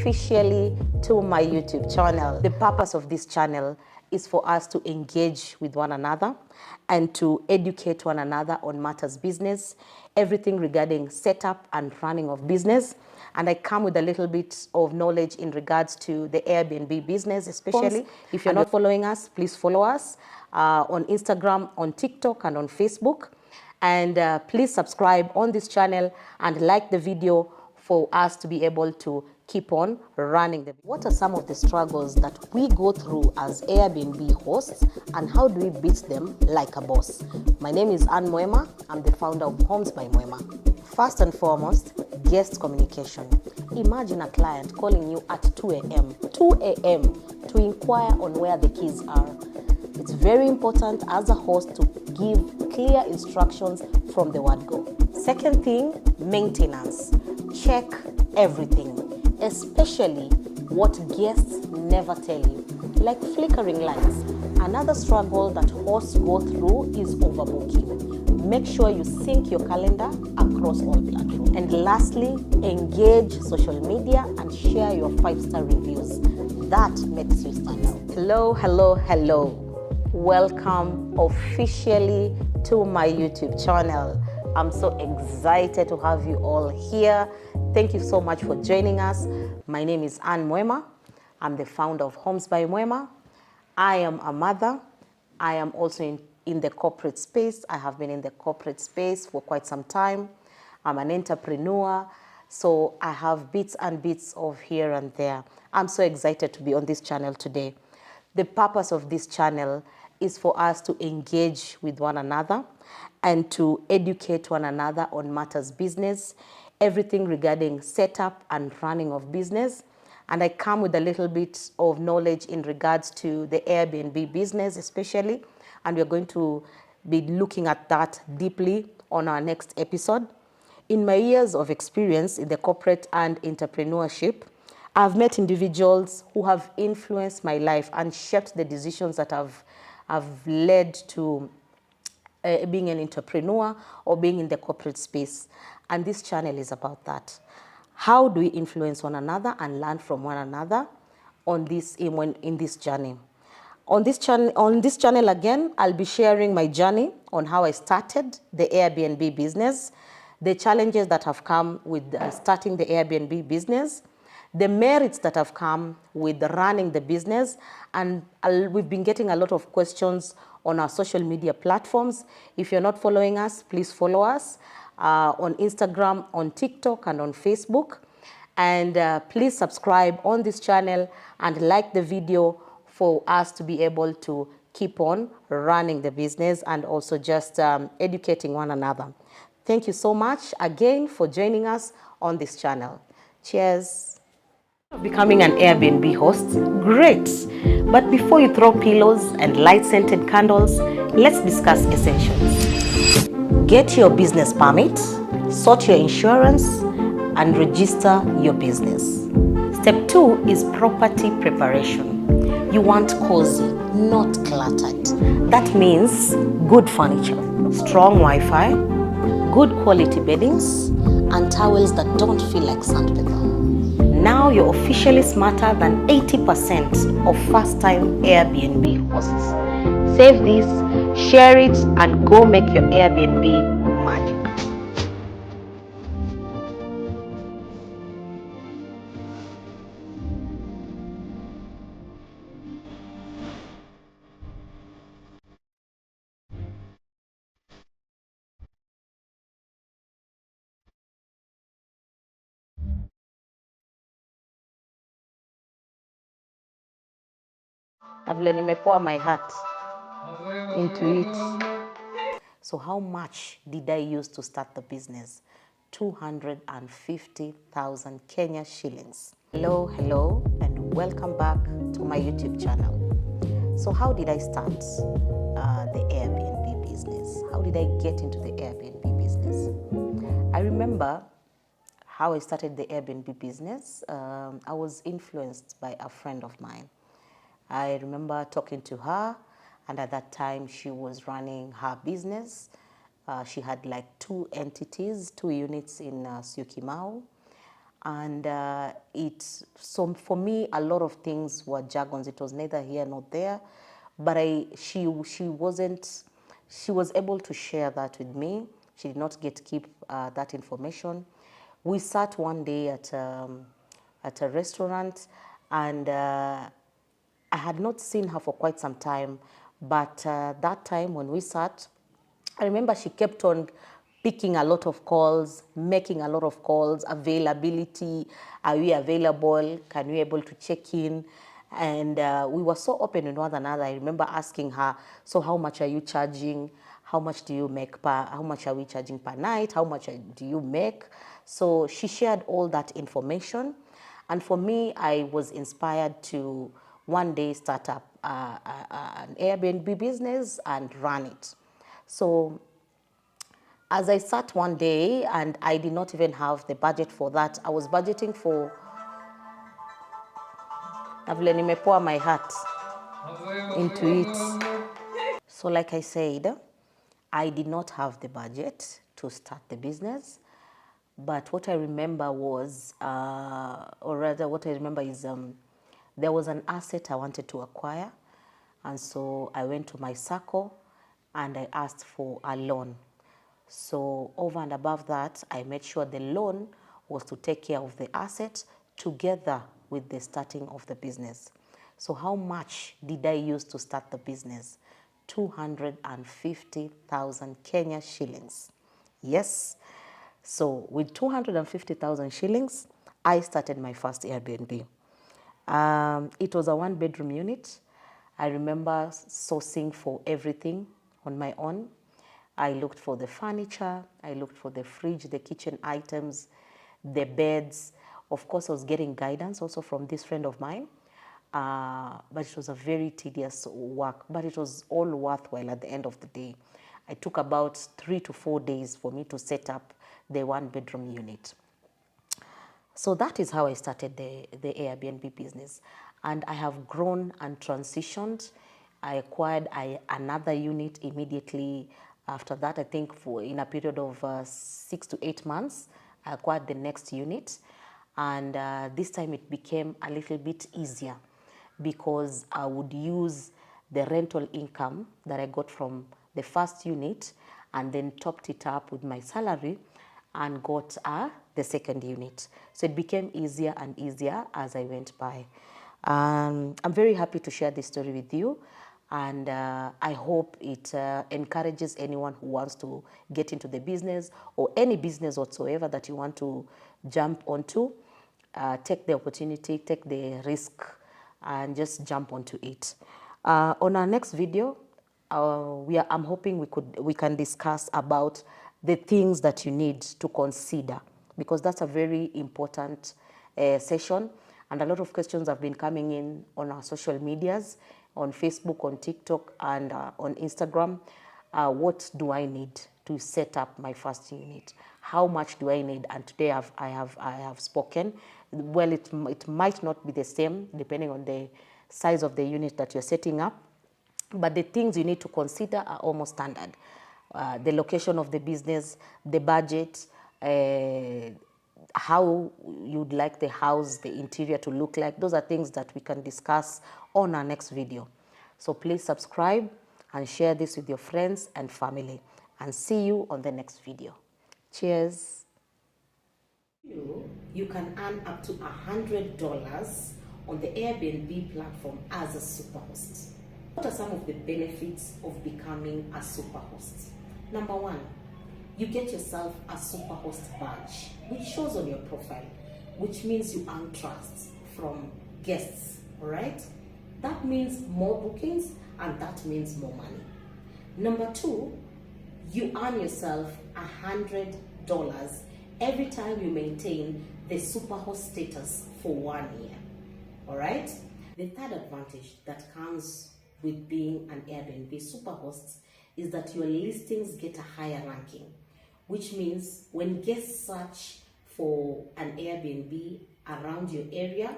officially to my YouTube channel. The purpose of this channel is for us to engage with one another and to educate one another on matters business, everything regarding setup and running of business. And I come with a little bit of knowledge in regards to the Airbnb business, especially. If you're not following us, please follow us on Instagram, on TikTok, and on Facebook. And please subscribe on this channel and like the video for us to be able to keep on running. What are some of the struggles that we go through as Airbnb hosts, and how do we beat them like a boss? My name is Mwema. I'm the founder of Homes by Mwema. First and foremost, guest communication. Imagine a client calling you at 2 a.m. to inquire on where the keys are. It's very important as a host to give clear instructions from the word go. Second thing, maintenance. Check everything, especially what guests never tell you, like flickering lights. Another struggle that hosts go through is overbooking. Make sure you sync your calendar across all platforms. And lastly, engage social media and share your 5-star reviews. That makes you stand out. Hello. Welcome officially to my YouTube channel. I'm so excited to have you all here. Thank you so much for joining us. My name is Mwema. I'm the founder of Homes by Mwema. I am a mother. I am also in the corporate space. I have been in the corporate space for quite some time. I'm an entrepreneur. So I have bits and bits of here and there. I'm so excited to be on this channel today. The purpose of this channel is for us to engage with one another and to educate one another on matters business, everything regarding setup and running of business. And I come with a little bit of knowledge in regards to the Airbnb business especially, and we're going to be looking at that deeply on our next episode. In my years of experience in the corporate and entrepreneurship, I've met individuals who have influenced my life and shaped the decisions that have led to being an entrepreneur or being in the corporate space. And this channel is about that. How do we influence one another and learn from one another on this in this journey? On this channel again, I'll be sharing my journey on how I started the Airbnb business, the challenges that have come with starting the Airbnb business, the merits that have come with running the business, and we've been getting a lot of questions on our social media platforms. If you're not following us, please follow us on Instagram, on TikTok, and on Facebook. And please subscribe on this channel and like the video for us to be able to keep on running the business and also just educating one another. Thank you so much again for joining us on this channel. Cheers. Becoming an Airbnb host, great. But before you throw pillows and light-scented candles, let's discuss essentials. Get your business permit, sort your insurance, and register your business. Step 2 is property preparation. You want cozy, not cluttered. That means good furniture, strong Wi-Fi, good quality beddings, and towels that don't feel like sandpaper. Now you're officially smarter than 80% of first-time Airbnb hosts. Save this, share it, and go make your Airbnb magic. I've pour my heart into it. So how much did I use to start the business? 250,000 Kenya shillings. Hello, and welcome back to my YouTube channel. So how did I start the Airbnb business? How did I get into the Airbnb business? I remember how I started the Airbnb business. I was influenced by a friend of mine. I remember talking to her, and at that time she was running her business. She had like 2 entities, 2 units in Syokimau. And so for me, a lot of things were jargons. It was neither here nor there, but she was able to share that with me. She did not keep that information. We sat one day at a restaurant, and I had not seen her for quite some time, but that time when we sat, I remember she kept on picking a lot of calls, making a lot of calls, availability, are we available, can we able to check in? And we were so open with one another. I remember asking her, so how much are you charging? How much do you make how much are we charging per night? How much do you make? So she shared all that information. And for me, I was inspired to one day start up an Airbnb business and run it. So as I sat one day, and I did not even have the budget for that, I was budgeting for, na vile nimepoa my heart into it. So like I said, I did not have the budget to start the business. But what I remember was, or rather what I remember is there was an asset I wanted to acquire. And so I went to my circle and I asked for a loan. So over and above that, I made sure the loan was to take care of the asset together with the starting of the business. So how much did I use to start the business? 250,000 Kenya shillings. Yes. So with 250,000 shillings, I started my first Airbnb. It was a one-bedroom unit. I remember sourcing for everything on my own. I looked for the furniture, I looked for the fridge, the kitchen items, the beds. Of course, I was getting guidance also from this friend of mine. But it was a very tedious work, but it was all worthwhile at the end of the day. It took about 3 to 4 days for me to set up the one-bedroom unit. So that is how I started the Airbnb business. And I have grown and transitioned. I acquired another unit immediately after that. I think in a period of 6 to 8 months, I acquired the next unit. And this time it became a little bit easier because I would use the rental income that I got from the first unit and then topped it up with my salary and got the second unit. So it became easier and easier as I went by. I'm very happy to share this story with you, and I hope it encourages anyone who wants to get into the business or any business whatsoever that you want to jump onto. Take the opportunity, take the risk, and just jump onto it. On our next video, I'm hoping we can discuss about the things that you need to consider, because that's a very important session, and a lot of questions have been coming in on our social medias, on Facebook, on TikTok, and on Instagram. What do I need to set up my first unit? How much do I need? And today I have spoken. Well, it might not be the same depending on the size of the unit that you're setting up, but the things you need to consider are almost standard. The location of the business, the budget, how you'd like the house, the interior to look like. Those are things that we can discuss on our next video. So please subscribe and share this with your friends and family. And see you on the next video. Cheers. You can earn up to $100 on the Airbnb platform as a superhost. What are some of the benefits of becoming a superhost? Number one, you get yourself a superhost badge, which shows on your profile, which means you earn trust from guests, all right? That means more bookings, and that means more money. Number two, you earn yourself $100 every time you maintain the superhost status for 1 year, all right? The third advantage that comes with being an Airbnb superhost is that your listings get a higher ranking, which means when guests search for an Airbnb around your area,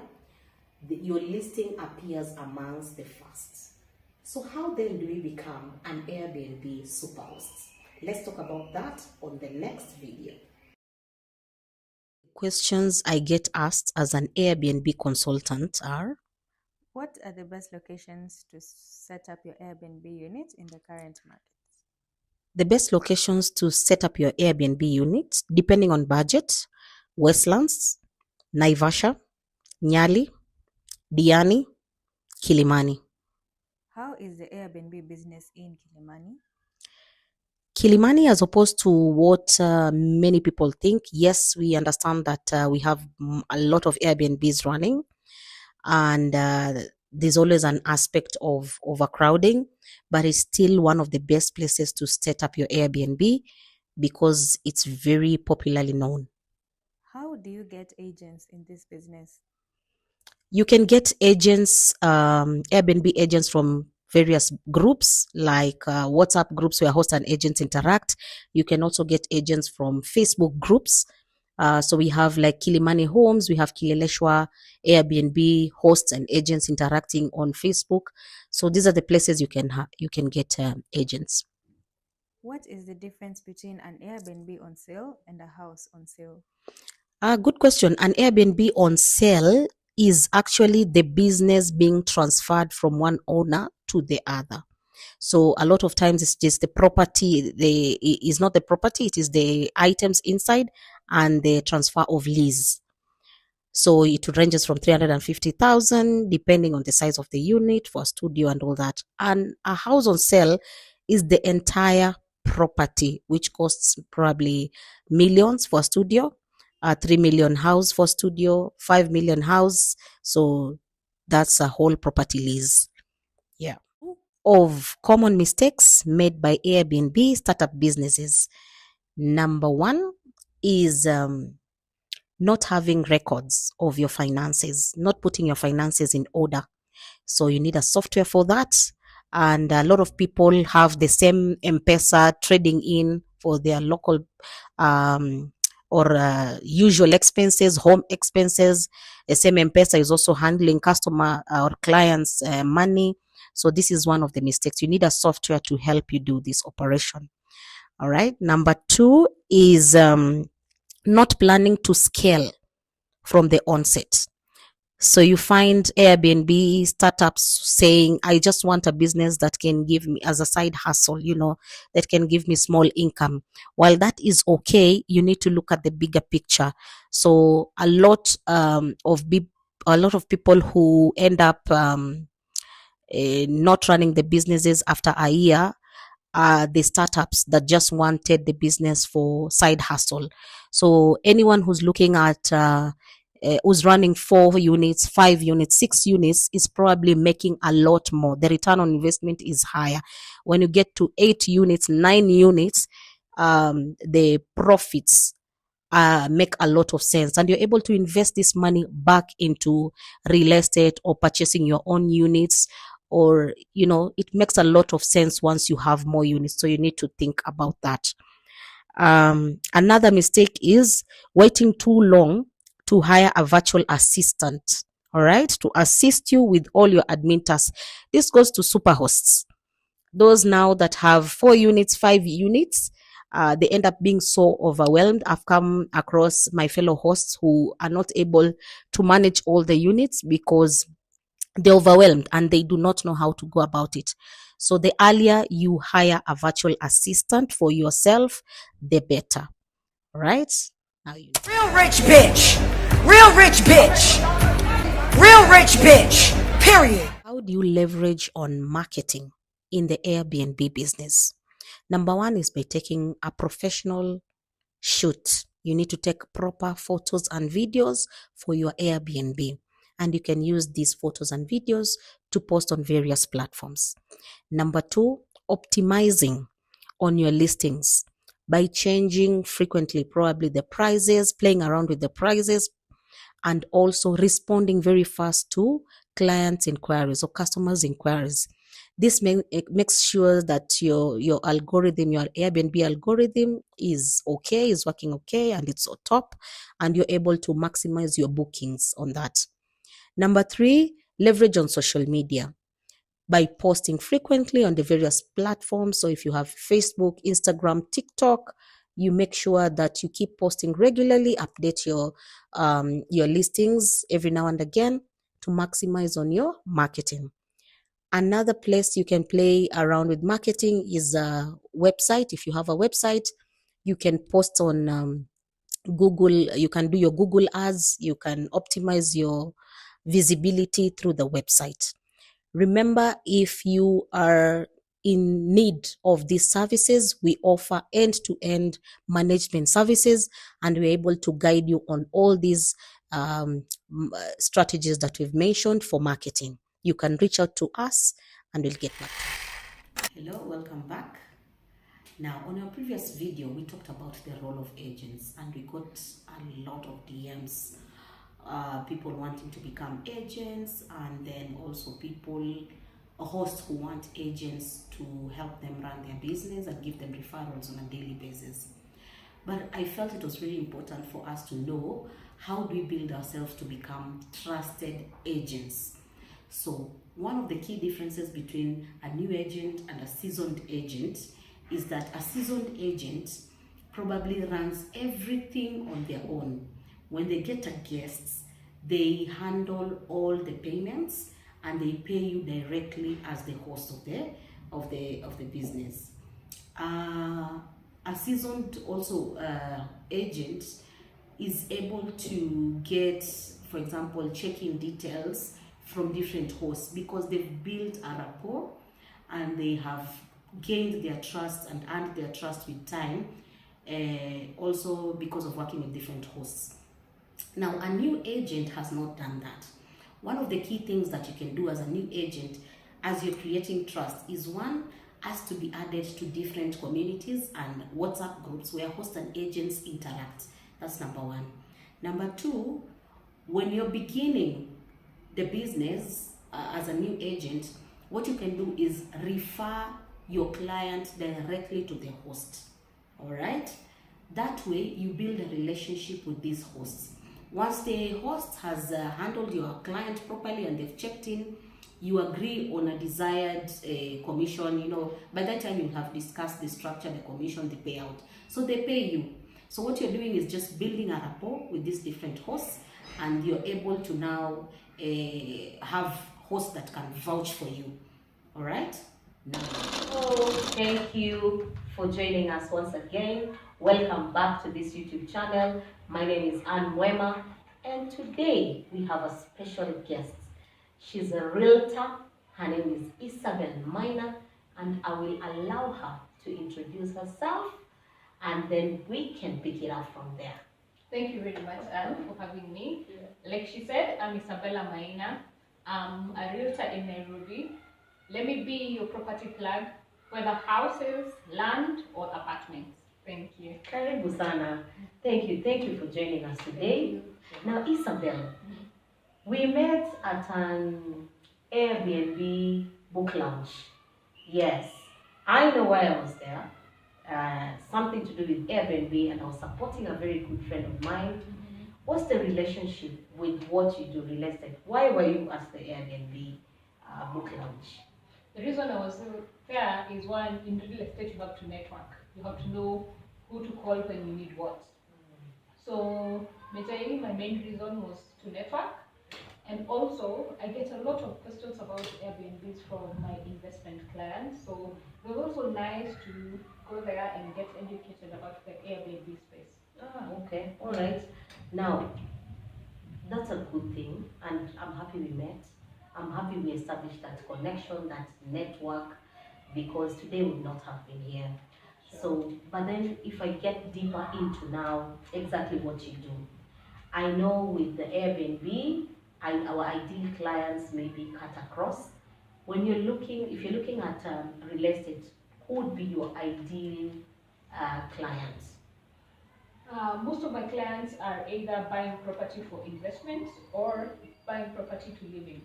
your listing appears amongst the first. So how then do we become an Airbnb superhost? Let's talk about that on the next video. questions I get asked as an Airbnb consultant are: what are the best locations to set up your Airbnb unit in the current market? the best locations to set up your Airbnb unit, depending on budget: Westlands, Naivasha, Nyali, Diani, Kilimani. How is the Airbnb business in Kilimani? Kilimani, as opposed to what many people think, yes, we understand that we have a lot of Airbnbs running, and there's always an aspect of overcrowding, but it's still one of the best places to set up your Airbnb because it's very popularly known. How do you get agents in this business? You can get agents, Airbnb agents, from various groups like WhatsApp groups where hosts and agents interact. You can also get agents from Facebook groups. So we have like Kilimani Homes, we have Kileleshwa Airbnb hosts and agents interacting on Facebook. So these are the places you can get agents. What is the difference between an Airbnb on sale and a house on sale? Good question. An Airbnb on sale is actually the business being transferred from one owner to the other. So a lot of times it's just the property, is not the property, it is the items inside and the transfer of lease. So it ranges from 350,000 depending on the size of the unit for a studio and all that. And a house on sale is the entire property, which costs probably millions for a studio, 3 million house for studio, 5 million house. So that's a whole property lease. Yeah. Of common mistakes made by Airbnb startup businesses. Number one is not having records of your finances, not putting your finances in order. So you need a software for that. And a lot of people have the same M-Pesa trading in for their local or usual expenses, home expenses. The same M-Pesa is also handling customer or clients' money. So this is one of the mistakes. You need a software to help you do this operation. All right. Number two is not planning to scale from the onset. So you find Airbnb startups saying, I just want a business that can give me as a side hustle, that can give me small income. While that is okay, you need to look at the bigger picture. So a lot of people who end up not running the businesses after a year are the startups that just wanted the business for side hustle. So anyone who's looking at who's running 4 units, 5 units, 6 units is probably making a lot more. The return on investment is higher. When you get to 8 units, 9 units, the profits make a lot of sense, and you're able to invest this money back into real estate or purchasing your own units, or it makes a lot of sense once you have more units. So you need to think about that. Another mistake is waiting too long to hire a virtual assistant, all right, to assist you with all your admin tasks. This goes to super hosts, those now that have 4 units, 5 units. They end up being so overwhelmed. I've come across my fellow hosts who are not able to manage all the units because they're overwhelmed and they do not know how to go about it. So the earlier you hire a virtual assistant for yourself, the better. Right? Now you. Real rich bitch. Real rich bitch. Real rich bitch. Period. How do you leverage on marketing in the Airbnb business? Number one is by taking a professional shoot. You need to take proper photos and videos for your Airbnb, and you can use these photos and videos to post on various platforms. Number two, optimizing on your listings by changing frequently, probably the prices, playing around with the prices, and also responding very fast to clients' inquiries or customers' inquiries. This makes sure that your algorithm, your Airbnb algorithm is okay, is working okay, and it's on top, and you're able to maximize your bookings on that. Number three, leverage on social media by posting frequently on the various platforms. So if you have Facebook, Instagram, TikTok, you make sure that you keep posting regularly, update your listings every now and again to maximize on your marketing. Another place you can play around with marketing is a website. If you have a website, you can post on Google. You can do your Google ads. You can optimize your visibility through the website. Remember, if you are in need of these services, we offer end-to-end management services, and we're able to guide you on all these strategies that we've mentioned for marketing. You can reach out to us and we'll get back to you. Hello, welcome back. Now, on our previous video, we talked about the role of agents, and we got a lot of DMs. People wanting to become agents, and then also hosts who want agents to help them run their business and give them referrals on a daily basis. But I felt it was very important for us to know, how do we build ourselves to become trusted agents? So one of the key differences between a new agent and a seasoned agent is that a seasoned agent probably runs everything on their own. When they get a guest, they handle all the payments and they pay you directly as the host of the business. A seasoned also agent is able to get, for example, check-in details from different hosts because they've built a rapport and they have gained their trust and earned their trust with time, also because of working with different hosts. Now, a new agent has not done that. One of the key things that you can do as a new agent, as you're creating trust, is one, has to be added to different communities and WhatsApp groups where hosts and agents interact. That's number one. Number two, when you're beginning the business as a new agent, what you can do is refer your client directly to the host. All right? That way, you build a relationship with these hosts. Once the host has handled your client properly and they've checked in, you agree on a desired commission. By that time you have discussed the structure, the commission, the payout. So they pay you. So what you're doing is just building a rapport with these different hosts, and you're able to now have hosts that can vouch for you. All right? Now, thank you for joining us once again. Welcome back to this YouTube channel. My name is Mwema, and today we have a special guest. She's a realtor. Her name is Isabel Minor, and I will allow her to introduce herself, and then we can pick it up from there. Thank you very much, Anne, for having me. Like she said, I'm Isabella Maina. I'm a realtor in Nairobi. Let me be your property plug, whether houses, land, or apartments. Thank you. Karibu sana. Thank you for joining us today. Now, Isabel, we met at an Airbnb book launch. Yes, I know why I was there. Something to do with Airbnb, and I was supporting a very good friend of mine. What's the relationship with what you do, real estate? Why were you at the Airbnb book launch? The reason I was there is, one, in real estate you have to network. You have to know who to call when you need what. So majorly my main reason was to network, and also I get a lot of questions about Airbnbs from my investment clients. So it was also nice to go there and get educated about the Airbnb space. Okay, all right. Now, that's a good thing, and I'm happy we met. I'm happy we established that connection, that network, because today would not have been here. Sure. So, but then if I get deeper into now exactly what you do, I know with the Airbnb, our ideal clients may be cut across. When you're looking, if you're looking at real estate, who would be your ideal clients? Most of my clients are either buying property for investment or buying property to live in.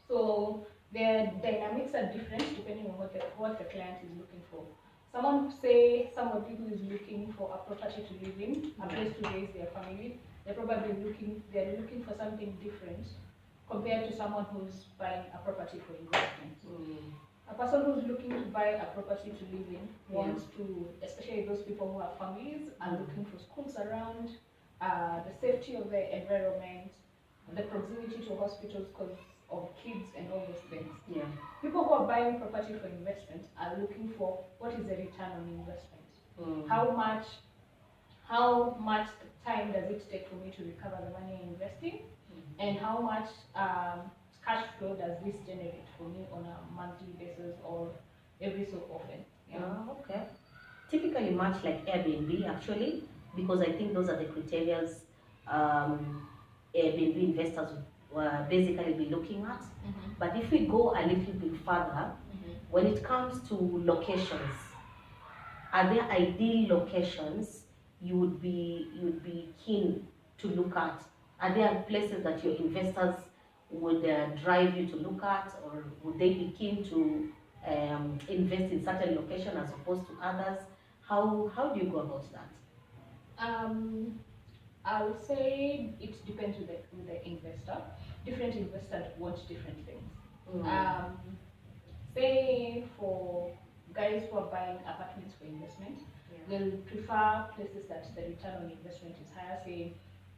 So their dynamics are different depending on what the client is looking for. Somebody who is looking for a property to live in, a place to raise their family, they're looking for something different compared to someone who's buying a property for investment. A person who's looking to buy a property to live in wants to, especially those people who have families, are looking for schools around, the safety of the environment, the proximity to hospitals because of kids and all those things. Yeah. People who are buying property for investment are looking for what is the return on investment. How much time does it take for me to recover the money I'm investing, and how much cash flow does this generate for me on a monthly basis or every so often? Okay. Typically much like Airbnb actually, because I think those are the criteria Airbnb investors basically be looking at. But if we go a little bit further, when it comes to locations, are there ideal locations you would be keen to look at? Are there places that your investors would drive you to look at, or would they be keen to invest in certain location as opposed to others? How do you go about that? I would say it depends with the investor. Different investors want different things. Say for guys who are buying apartments for investment, they'll prefer places that the return on investment is higher, say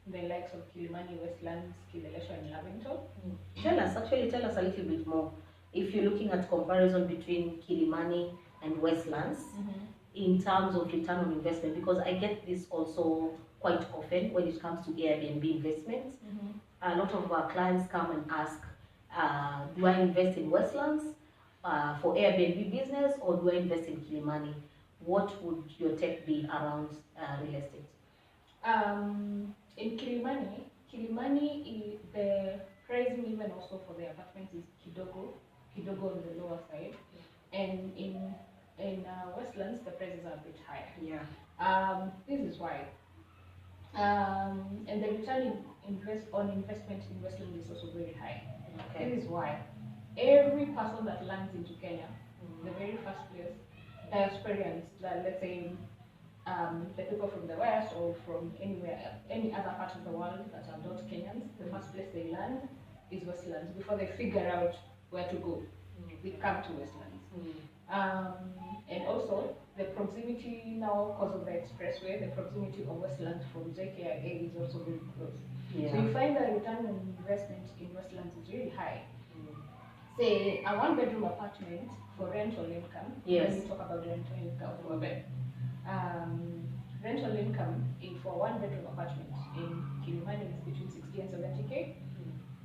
the likes of Kilimani, Westlands, Kileleshwa, and Lavington. Tell us a little bit more. If you're looking at comparison between Kilimani and Westlands in terms of return on investment, because I get this also quite often when it comes to Airbnb investments. A lot of our clients come and ask, do I invest in Westlands for Airbnb business, or do I invest in Kilimani? What would your take be around real estate? In Kilimani, the pricing even also for the apartments is kidogo on the lower side, and in Westlands the prices are a bit higher. Yeah. This is why. And the return on investment in Westlands is also very high. Okay. This is why every person that lands into Kenya, the very first place, diasporians, let's say the people from the West or from anywhere, any other part of the world that are not Kenyans, the first place they land is Westlands. Before they figure out where to go, they come to Westlands. And also the proximity now, because of the expressway, the proximity of Westlands from JKIA is also very close. Yeah. So you find the return on investment in Westlands is really high. Say a one-bedroom apartment for rental income. Yes. When you talk about rental income for a bed, rental income for a one-bedroom apartment in Kilimani is between 60 and 70K.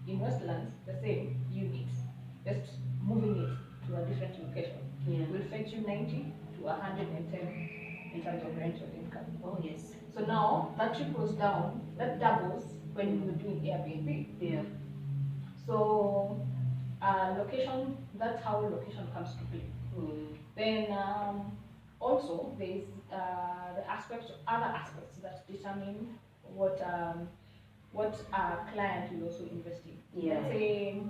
In Westlands, the same unit, just moving it to a different location, will fetch you 90 to 110 in terms of rental income. Oh yes. So now that trickles down, that doubles when you're doing Airbnb. Yeah. So location, that's how location comes to play. Then also there's other aspects that determine what our client will also invest in. Yeah. Let's say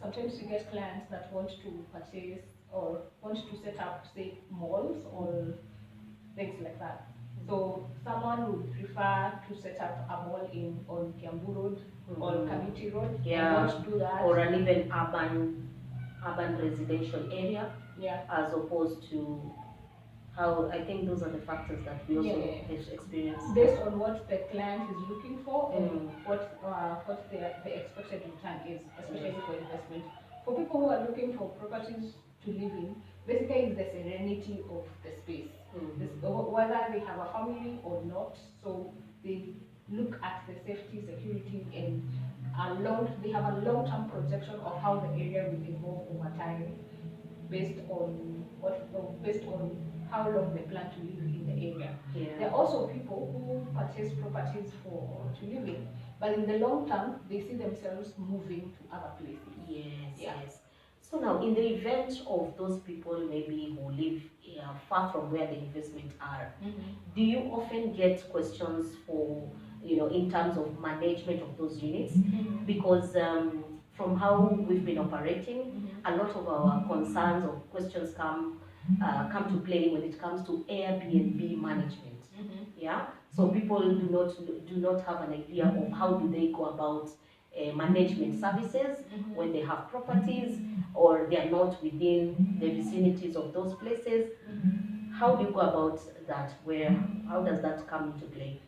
sometimes you get clients that want to purchase or want to set up, say, malls or things like that. So someone would prefer to set up a mall on Kiambu Road or Kamiti Road. Yeah. And want to do that. Or an even urban residential area. Yeah. As opposed to how, I think those are the factors that we also experience. Based on what the client is looking for and what the expected return is, especially for investment. For people who are looking for properties to live in, basically it's the serenity of the space. Whether they have a family or not, so they look at the safety, security, and they have a long-term projection of how the area will evolve over time, based on how long they plan to live in the area. Yeah. There are also people who purchase properties to live in, but in the long term, they see themselves moving to other places. Yes. So now, in the event of those people maybe who live far from where the investment are, do you often get questions for, in terms of management of those units? Because from how we've been operating, a lot of our concerns or questions come to play when it comes to Airbnb management. Yeah. So people do not have an idea of how do they go about management services when they have properties or they are not within the vicinities of those places. How do you go about that? How does that come into play?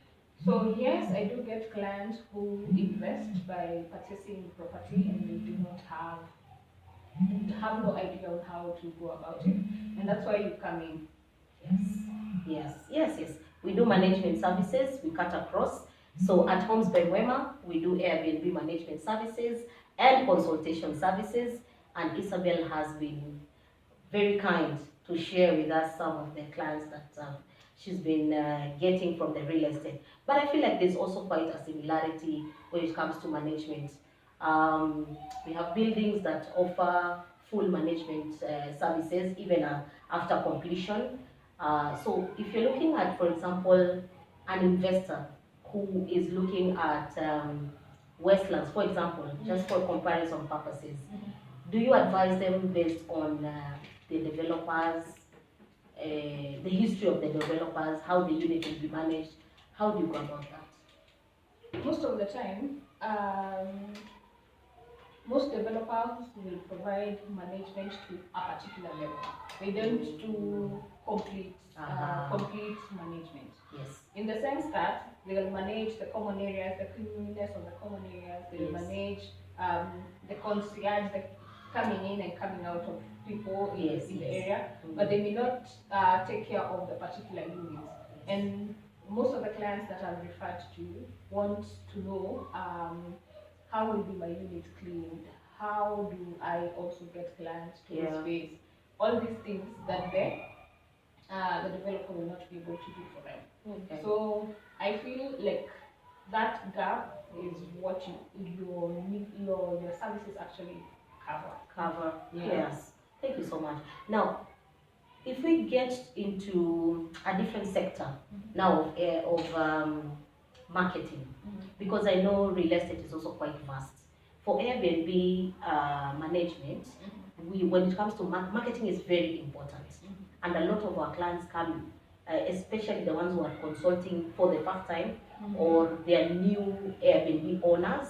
So yes, I do get clients who invest by purchasing property and they do not have no idea on how to go about it, and that's why you come in. Yes. We do management services, we cut across. So at Homes by Mwema, we do Airbnb management services and consultation services. And Isabel has been very kind to share with us some of the clients that she's been getting from the real estate. But I feel like there's also quite a similarity when it comes to management. We have buildings that offer full management services even after completion. So if you're looking at, for example, an investor who is looking at Westlands, for example, just for comparison purposes, do you advise them based on the developers, the history of the developers, how the unit will be managed? How do you go about that? Most of the time, most developers will provide management to a particular level. They don't do complete management. Yes. In the sense that they will manage the common areas, the cleanliness of the common areas. They will manage the concierge, the coming in and coming out of people in the area, but they may not take care of the particular units. And most of the clients that I've referred to want to know how will be my unit cleaned, how do I also get clients to the space, all these things that the developer will not be able to do for them. Okay. So I feel like that gap is what your services actually cover. Yes. Thank you so much. Now, if we get into a different sector now of marketing, because I know real estate is also quite vast. For Airbnb management, when it comes to marketing is very important, and a lot of our clients come, especially the ones who are consulting for the first time, or they are new Airbnb owners,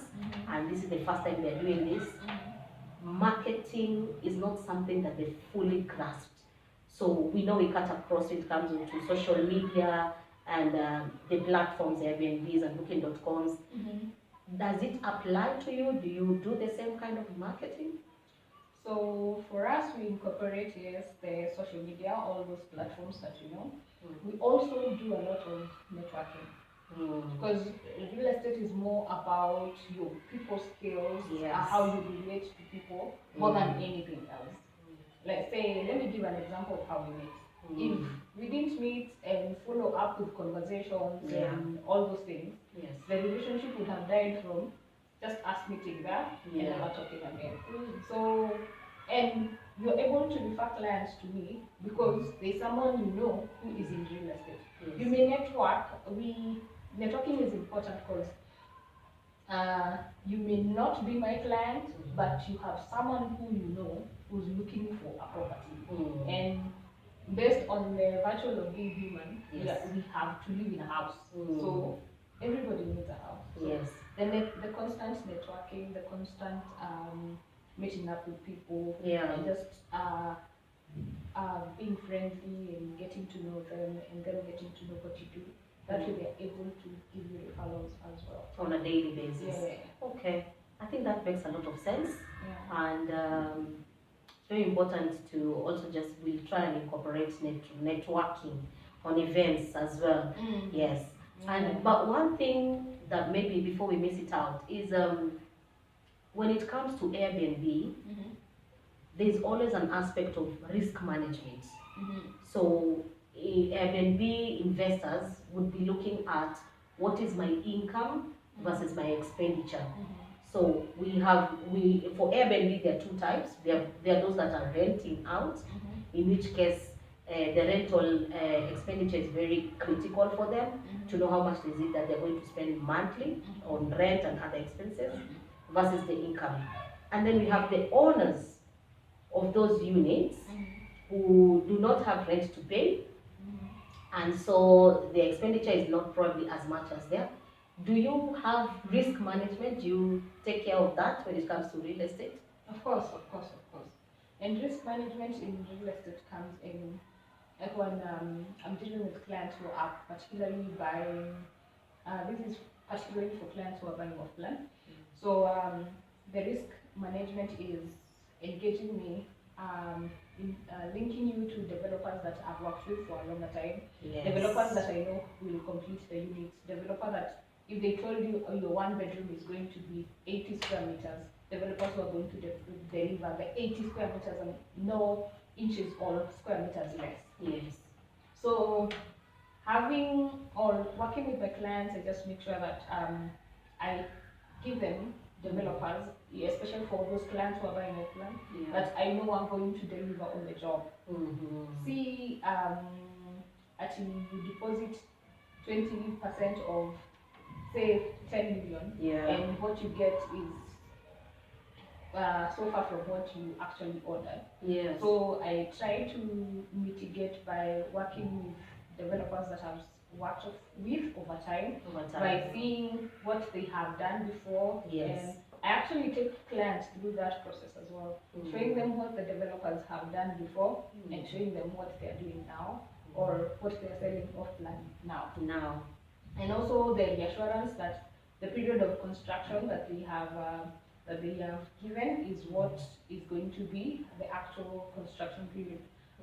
and this is the first time they are doing this. Marketing is not something that they fully grasped. So we know we cut across when it comes into social media and the platforms, Airbnbs and Booking.coms. Does it apply to you? Do you do the same kind of marketing? So for us, we incorporate the social media, all those platforms that you know. We also do a lot of networking. Because real estate is more about your people skills, how you relate to people, more than anything else. Let's say, let me give an example of how we meet. If we didn't meet and follow up with conversations and all those things, the relationship would have died from just us meeting there and never talking again. So, and you're able to refer clients to me because there's someone you know who is in real estate. You may network. Networking is important because you may not be my client, but you have someone who you know who's looking for a property. And based on the virtue of being human, we have to live in a house. So everybody needs a house. So the constant networking, the constant meeting up with people, and just being friendly and getting to know them and them getting to know what you do. That way they're able to give you referrals as well. On a daily basis. Okay. I think that makes a lot of sense. And it's very important to also we'll try and incorporate networking on events as well. Yes. But one thing that maybe before we miss it out is when it comes to Airbnb, there's always an aspect of risk management. So Airbnb investors would be looking at what is my income versus my expenditure. So for Airbnb there are two types. There are those that are renting out, in which case the rental expenditure is very critical for them to know how much is it that they're going to spend monthly on rent and other expenses versus the income. And then we have the owners of those units who do not have rent to pay, and so the expenditure is not probably as much as their Do you have risk management? Do you take care of that when it comes to real estate? Of course, of course, of course. And risk management in real estate comes in like when I'm dealing with clients who are particularly buying. This is particularly for clients who are buying off plan. So the risk management is engaging me, linking you to developers that I've worked with for a longer time, Yes. developers that I know will complete the units, developer that if they told you your one bedroom is going to be 80 square meters, developers who are going to deliver the 80 square meters and no inches or square meters less. Yes. So having or working with my clients, I just make sure that I give them developers, especially for those clients who are buying off plan, that I know are going to deliver on the job. See, actually you deposit 20% of say 10 million, and what you get is so far from what you actually ordered. Yes. So I try to mitigate by working with developers that I've worked with over time, by seeing what they have done before. Yes. And I actually take clients through that process as well, showing them what the developers have done before and showing them what they're doing now or what they're selling off plan now. And also the reassurance that the period of construction that they have given is what is going to be the actual construction period.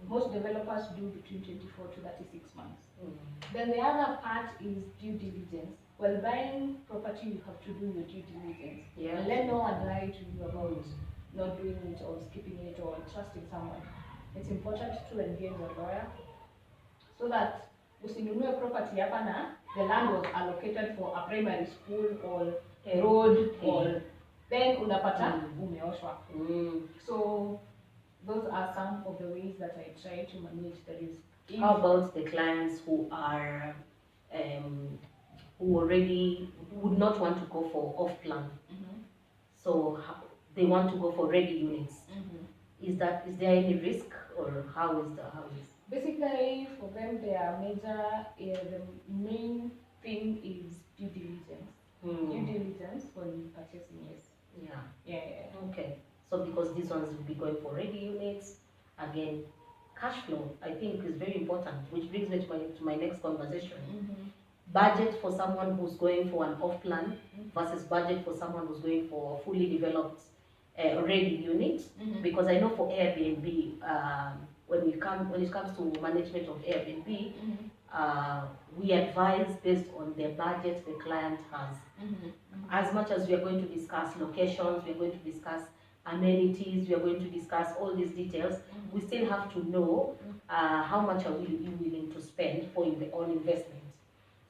Most developers do between 24 to 36 months. Then the other part is due diligence. While buying property, you have to do your due diligence. And let no one lie to you about not doing it or skipping it or trusting someone. It's important to engage a lawyer so that usinunue property hapa na the land was allocated for a primary school or road or then unapata umeoshwa. So those are some of the ways that I try to manage the risk. How about the clients who are who already would not want to go for off plan? So they want to go for ready units. Is there any risk, or how is? Basically, for them, their major, the main thing is due diligence. Due diligence when purchasing, yes. Okay. So because these ones will be going for ready units, again, cash flow I think is very important, which brings me to my next conversation. Budget for someone who's going for an off plan versus budget for someone who's going for a fully developed ready unit. Because I know for Airbnb, when it comes to management of Airbnb, we advise based on the budget the client has. As much as we are going to discuss locations, we are going to discuss amenities, we are going to discuss all these details, we still have to know how much are you willing to spend for on investment.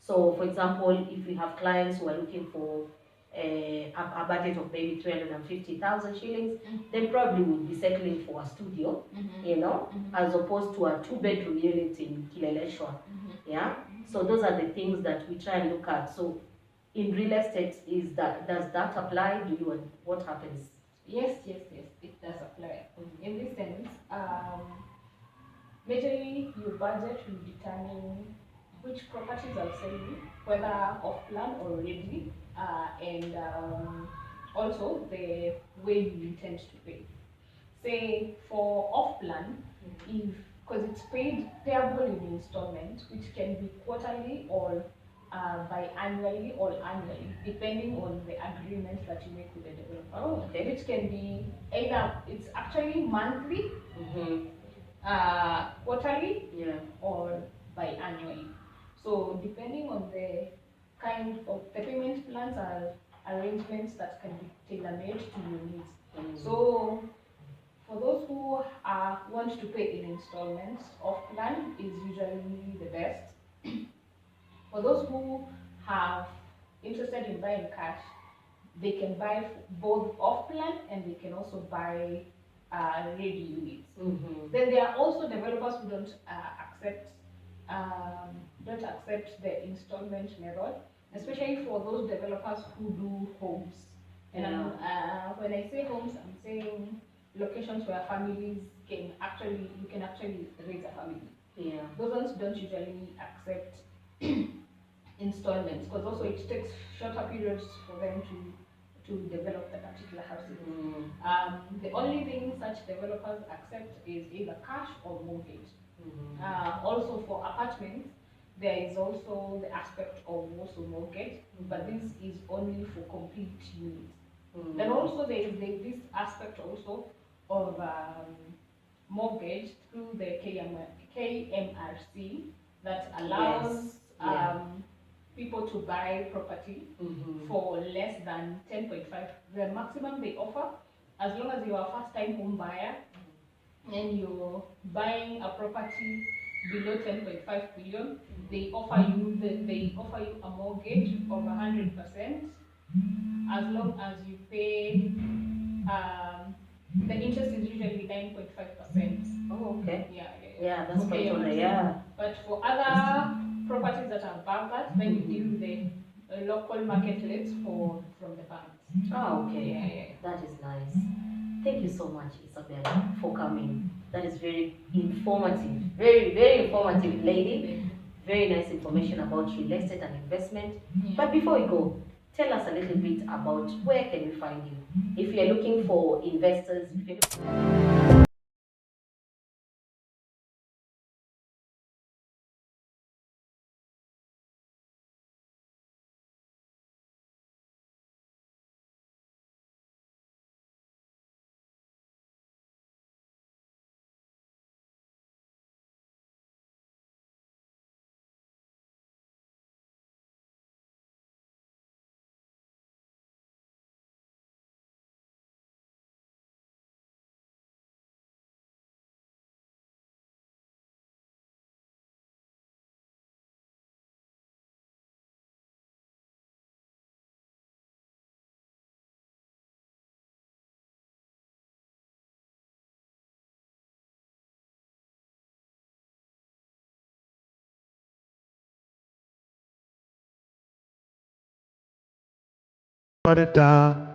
So, for example, if we have clients who are looking for a budget of maybe 350,000 shillings, then probably we'll be settling for a studio, as opposed to a 2-bedroom unit in Kileleshwa. So those are the things that we try and look at. So in real estate, does that apply? What happens? Yes, it does apply. In this sense, majorly your budget will determine which properties are selling, whether off plan or ready, and also the way you intend to pay. Say for off plan, because it's payable in installment, which can be quarterly or biannually or annually, depending on the agreement that you make with the developer. Which can be either it's actually monthly, quarterly, or biannually. So depending on the kind of the payment plans are arrangements that can be tailor-made to your needs. So for those who want to pay in installments, off plan is usually the best. For those who have interested in buying cash, they can buy both off plan and they can also buy ready units. Then there are also developers who don't accept the installment method, especially for those developers who do homes. And when I say homes, I'm saying locations where families you can actually raise a family. Those ones don't usually accept installments, because also it takes shorter periods for them to develop the particular houses. The only thing such developers accept is either cash or mortgage. Also for apartments, there is also the aspect of also mortgage, but this is only for complete units. Then also there is this aspect also of mortgage through the KMRC that allows people to buy property for less than 10.5. The maximum they offer, as long as you are a first-time home buyer and you're buying a property below 10.5 million, they offer you a mortgage of 100%, as long as you pay. The interest is usually 9.5%. Oh, okay. Yeah, That's okay, quite okay. Yeah. But for other properties that are above that, then you deal with the local market rates from the banks. Oh, okay. Yeah. That is nice. Thank you so much, Isabella, for coming. That is very informative. Very, very informative, lady. Very nice information about real estate and investment. But before we go, tell us a little bit about where can we find you if you're looking for investors. If you're Put it down.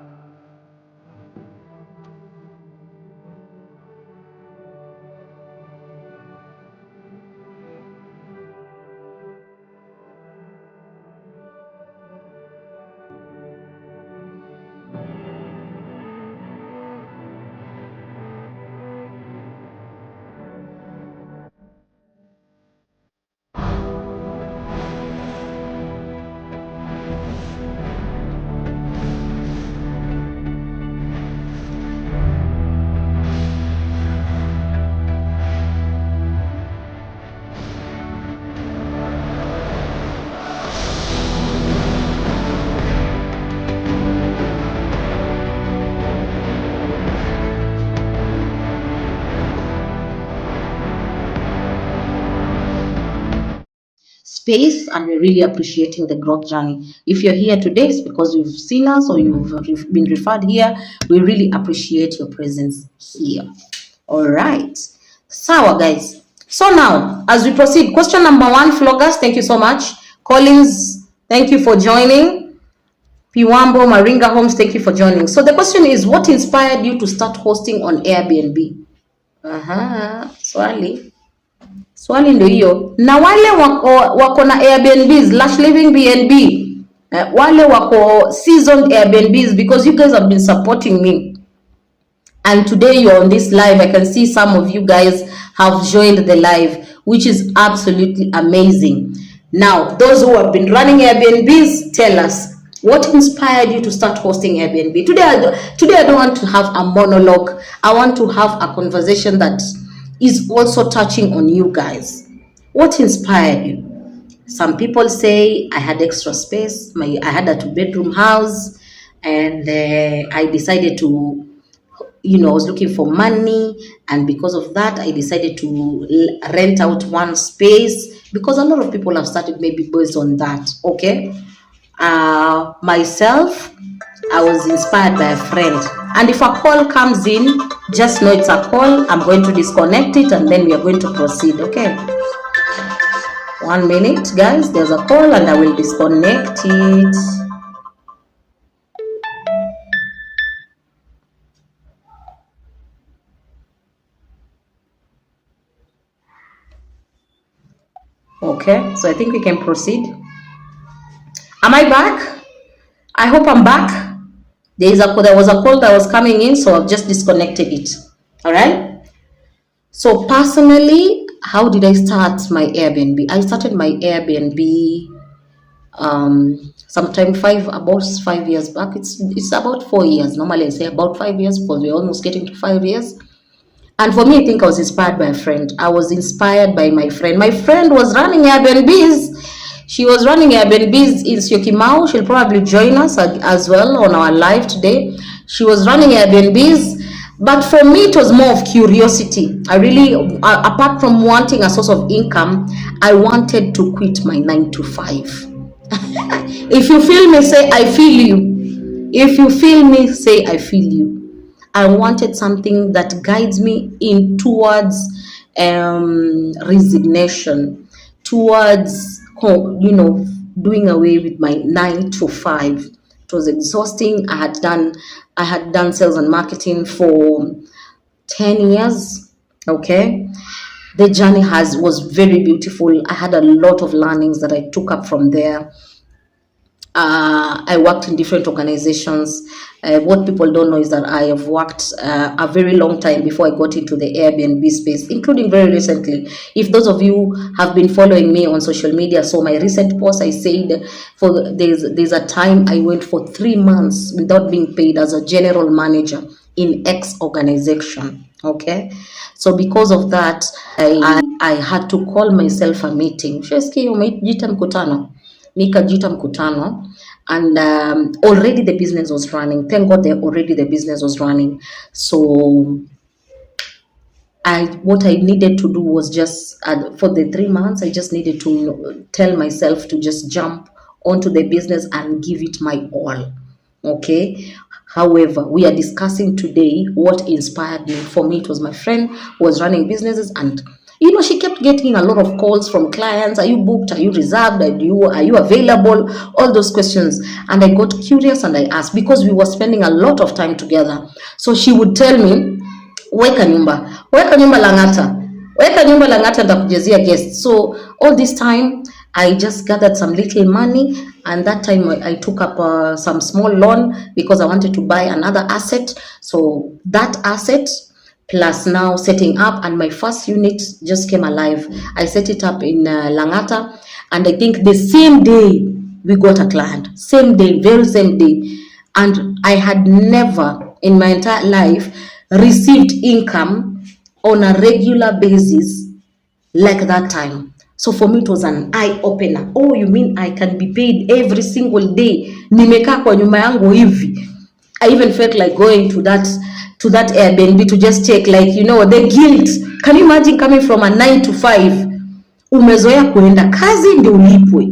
space, and we're really appreciating the growth journey. If you're here today, it's because you've seen us or you've been referred here. We really appreciate your presence here. All right. Sawa, guys. So now, as we proceed, question number one, Floggers, thank you so much. Collins, thank you for joining. Piwambo, Maringa Homes, thank you for joining. So the question is, what inspired you to start hosting on Airbnb? Swali ndio hiyo. Na wale wako na Airbnbs, Lush Living BNB, wale wako seasoned Airbnbs, because you guys have been supporting me. And today you're on this live. I can see some of you guys have joined the live, which is absolutely amazing. Now, those who have been running Airbnbs, tell us, what inspired you to start hosting Airbnb? Today I don't want to have a monologue. I want to have a conversation that is also touching on you guys. What inspired you? Some people say I had extra space. I had a 2-bedroom house, and I decided to, I was looking for money, and because of that, I decided to rent out one space, because a lot of people have started maybe based on that. Okay. Myself, I was inspired by a friend, and if a call comes in, just know it's a call. I'm going to disconnect it, and then we are going to proceed. Okay. 1 minute, guys. There's a call, and I will disconnect it. Okay, so I think we can proceed. Am I back? I hope I'm back. There was a call that was coming in, so I've just disconnected it. All right. So personally, how did I start my Airbnb? I started my Airbnb sometime about 5 years back. It's about 4 years. Normally I say about 5 years because we're almost getting to 5 years. And for me, I think I was inspired by a friend. I was inspired by my friend. My friend was running Airbnbs. She was running Airbnbs in Syokimau. She'll probably join us as well on our live today. She was running Airbnbs. But for me, it was more of curiosity. I really, apart from wanting a source of income, I wanted to quit my 9 to 5. If you feel me, say, I feel you. If you feel me, say, I feel you. I wanted something that guides me in towards resignation, towards, doing away with my 9 to 5. It was exhausting. I had done sales and marketing for 10 years. Okay. The journey was very beautiful. I had a lot of learnings that I took up from there. I worked in different organizations. What people don't know is that I have worked a very long time before I got into the Airbnb space, including very recently. If those of you have been following me on social media, so my recent post, I said there's a time I went for 3 months without being paid as a general manager in X organization. Okay, so because of that, I had to call myself a meeting. Nikajita mkutano, and already the business was running. Thank God already the business was running. So what I needed to do was just, for the 3 months, I just needed to tell myself to just jump onto the business and give it my all. Okay. However, we are discussing today what inspired me. For me, it was my friend who was running businesses, and she kept getting a lot of calls from clients. Are you booked? Are you reserved? Are you available? All those questions. And I got curious and I asked, because we were spending a lot of time together. So she would tell me, weka nyumba Langata nitakujezea guests. So all this time, I just gathered some little money, and that time I took up some small loan because I wanted to buy another asset. So that asset, plus now setting up, and my first unit just came alive. I set it up in Langata, and I think the same day we got a client. Same day, very same day. And I had never in my entire life received income on a regular basis like that time. So for me, it was an eye-opener. Oh, you mean I can be paid every single day? Nimekaa kwa nyumba yangu hivi. I even felt like going to that Airbnb to just check, like, the guilt. Can you imagine coming from a 9 to 5? Umezoea kuenda kazi ndio ulipwe.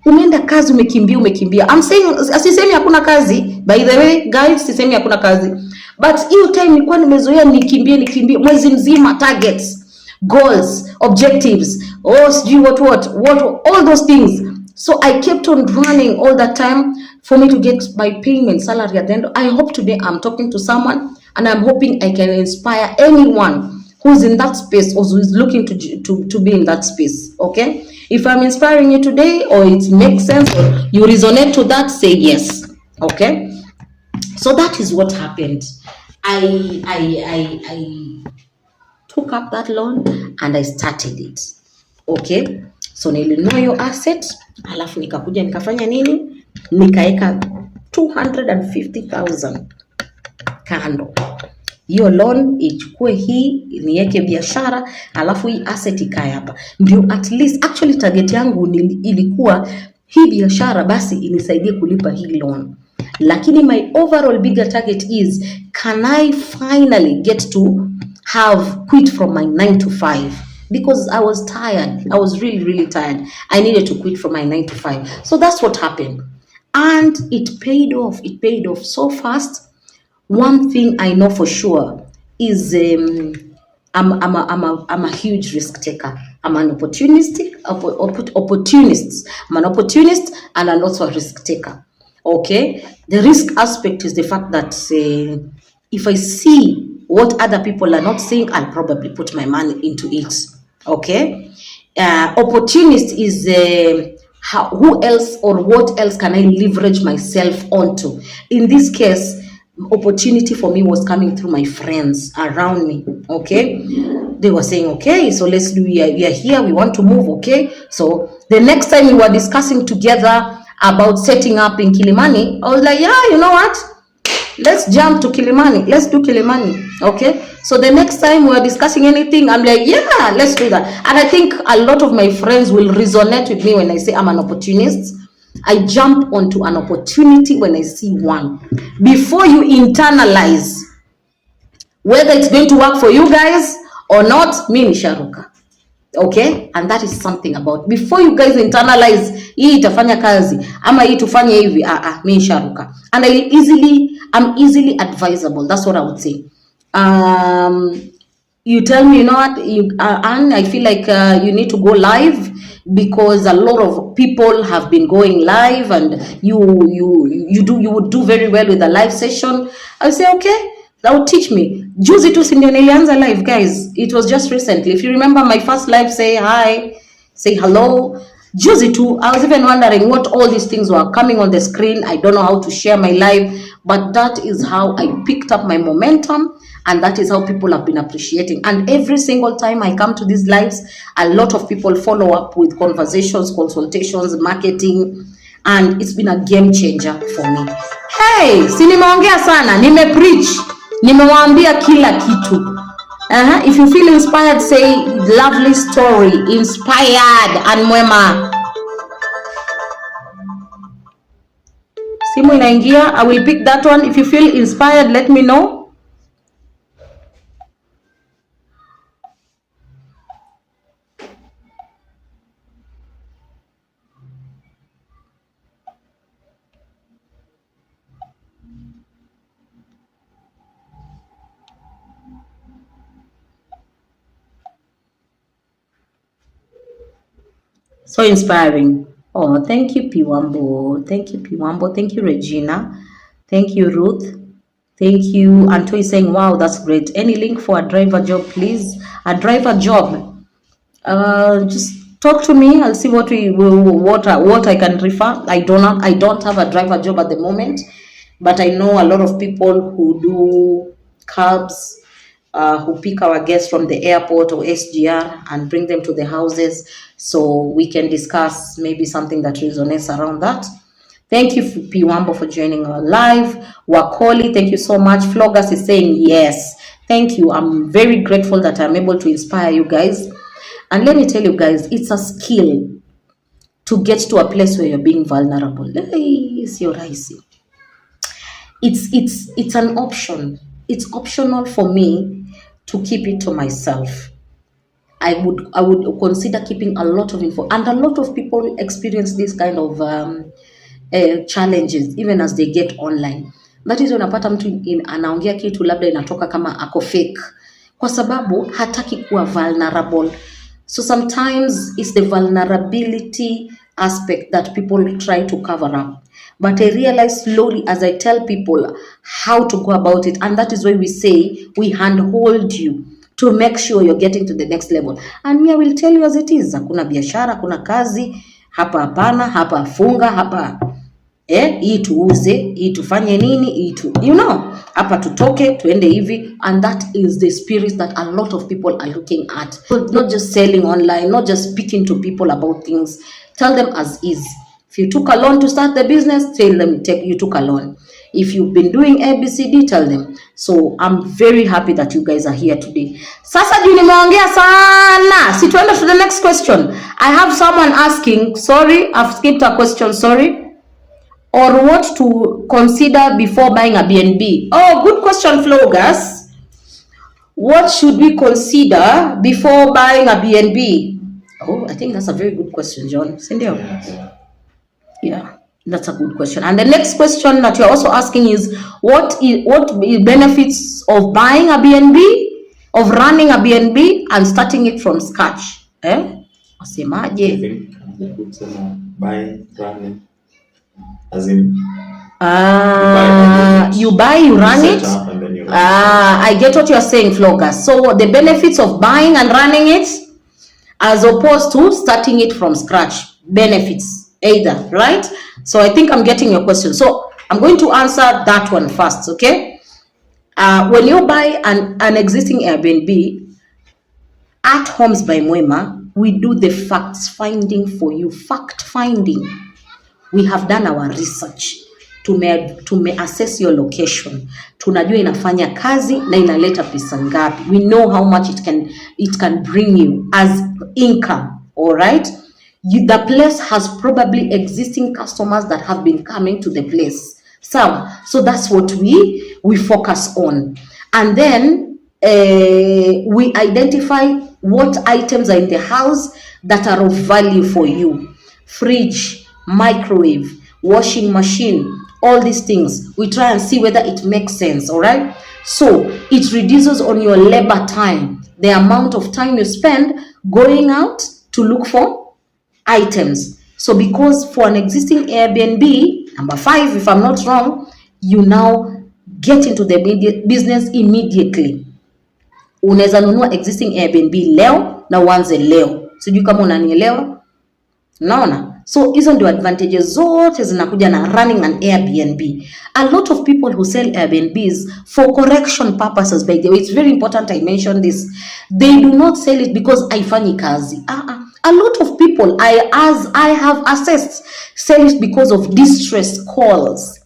Umeenda kazi umekimbia. I'm saying, sisemi hakuna kazi. By the way, guys, sisemi hakuna kazi. But hiyo time nilikuwa nimezoea nikimbie mwezi mzima, targets, goals, objectives, sijui what, all those things. So I kept on running all that time for me to get my payment salary at the end. I hope today I'm talking to someone, and I'm hoping I can inspire anyone who's in that space or who is looking to be in that space. Okay, if I'm inspiring you today, or it makes sense, or you resonate to that, say yes. Okay, so that is what happened. I took up that loan and I started it. Okay, so nilinunua your asset, alafu nikakuja nikafanya nini? Nikaeka 250,000 kando. Hiyo loan ichukue, hii niweke biashara, alafu hii asset ikae hapa. Ndio at least, actually target yangu ilikuwa hii biashara basi inisaidie kulipa hii loan. Lakini my overall bigger target is, can I finally get to have quit from my 9 to 5? Because I was tired. I was really, really tired. I needed to quit from my 9 to 5. So that's what happened. And it paid off. It paid off so fast. One thing I know for sure is I'm a huge risk taker. I'm an opportunist. I'm an opportunist, and I'm also a risk taker. Okay, the risk aspect is the fact that if I see what other people are not seeing, I'll probably put my money into it. Okay, opportunist is who else or what else can I leverage myself onto? In this case, opportunity for me was coming through my friends around me. Okay, they were saying, okay, so let's do, we are here, we want to move. Okay, so the next time we were discussing together about setting up in Kilimani, I was like, yeah, you know what, let's jump to Kilimani, let's do Kilimani. Okay, so the next time we're discussing anything, I'm like, yeah, let's do that. And I think a lot of my friends will resonate with me when I say I'm an opportunist. I jump onto an opportunity when I see one. Before you internalize whether it's going to work for you guys or not, me ni sharuka. Okay, and that is something about, before you guys internalize hii itafanya kazi ama hii tufanye hivi, me sharuka. And I'm easily advisable. That's what I would say. You tell me, you know what, Anne, I feel like you need to go live because a lot of people have been going live, and you would do very well with the live session. I'll say, okay, that would teach me. Juzi tu sindio nilianza live, guys. It was just recently. If you remember my first live, say hi, say hello. Juzi tu, I was even wondering what all these things were coming on the screen. I don't know how to share my live, but that is how I picked up my momentum, and that is how people have been appreciating. And every single time I come to these lives, a lot of people follow up with conversations, consultations, marketing, and it's been a game changer for me. Hey, si nimeongea sana, nimepreach, nimewaambia kila kitu. If you feel inspired, say lovely story, inspired and Mwema. Simu inaingia, I will pick that one. If you feel inspired, let me know. So inspiring. Oh, thank you, Piwambo. Thank you, Piwambo. Thank you, Regina. Thank you, Ruth. Thank you. Anto is saying, wow, that's great. Any link for a driver job, please? A driver job. Just talk to me. I'll see what I can refer. I don't have a driver job at the moment, but I know a lot of people who do cabs, who pick our guests from the airport or SGR and bring them to the houses, so we can discuss maybe something that resonates around that. Thank you, Piwambo, for joining our live. Wakoli, thank you so much. Flogas is saying yes. Thank you. I'm very grateful that I'm able to inspire you guys. And let me tell you guys, it's a skill to get to a place where you're being vulnerable. It's your rising. It's an option. It's optional for me to keep it to myself. I would consider keeping a lot of info, and a lot of people experience this kind of challenges even as they get online. That is unapata mtu anaongea kitu labda inatoka kama ako fake kwa sababu hataki kuwa vulnerable. So sometimes it's the vulnerability aspect that people try to cover up. But I realize slowly as I tell people how to go about it, and that is why we say we handhold you to make sure you're getting to the next level. And me, I will tell you as it is. Hakuna biashara, hakuna kazi, hapa hapana, hapa funga, hapa hii tuuze, hii tufanye nini, hii tu, you know, hapa tutoke, tuende hivi. And that is the spirit that a lot of people are looking at. Not just selling online, not just speaking to people about things. Tell them as is. If you took a loan to start the business, tell them you took a loan. If you've been doing ABCD, tell them. So I'm very happy that you guys are here today. Sasa juu nimeongea sana. Si tuende to the next question. I have someone asking, sorry, I've skipped a question, sorry. Or what to consider before buying a BNB? Oh, good question, Flogas. What should we consider before buying a BNB? Oh, I think that's a very good question, John. Cindy? Yeah, that's a good question. And the next question that you're also asking is, what benefits of buying a BNB, of running a BNB and starting it from scratch? Wasemaje? I think you could say buy, running, as in you buy, you run it. I get what you're saying, Flogas. So the benefits of buying and running it, as opposed to starting it from scratch. Benefits. Either, right? So I think I'm getting your question. So I'm going to answer that one first, okay? When you buy an existing Airbnb at Homes by Mwema, we do the facts finding for you. Fact finding. We have done our research. Tume-assess your location. Tunajua inafanya kazi na inaleta pesa ngapi. We know how much it can bring you as income, all right? The place has probably existing customers that have been coming to the place. So that's what we focus on. And then we identify what items are in the house that are of value for you. Fridge, microwave, washing machine, all these things. We try and see whether it makes sense, all right? So it reduces on your labor time, the amount of time you spend going out to look for items. So because for an existing Airbnb, number 5, if I'm not wrong, you now get into the business immediately. Unaweza nunua existing Airbnb leo na uanze leo. Sijui kama unanielewa? Naona? So hizo ndio advantages zote zinakuja na running an Airbnb. A lot of people who sell Airbnbs for correction purposes, by the way, it's very important I mention this. They do not sell it because haifanyi kazi. A lot of people, as I have assessed, sell it because of distress calls.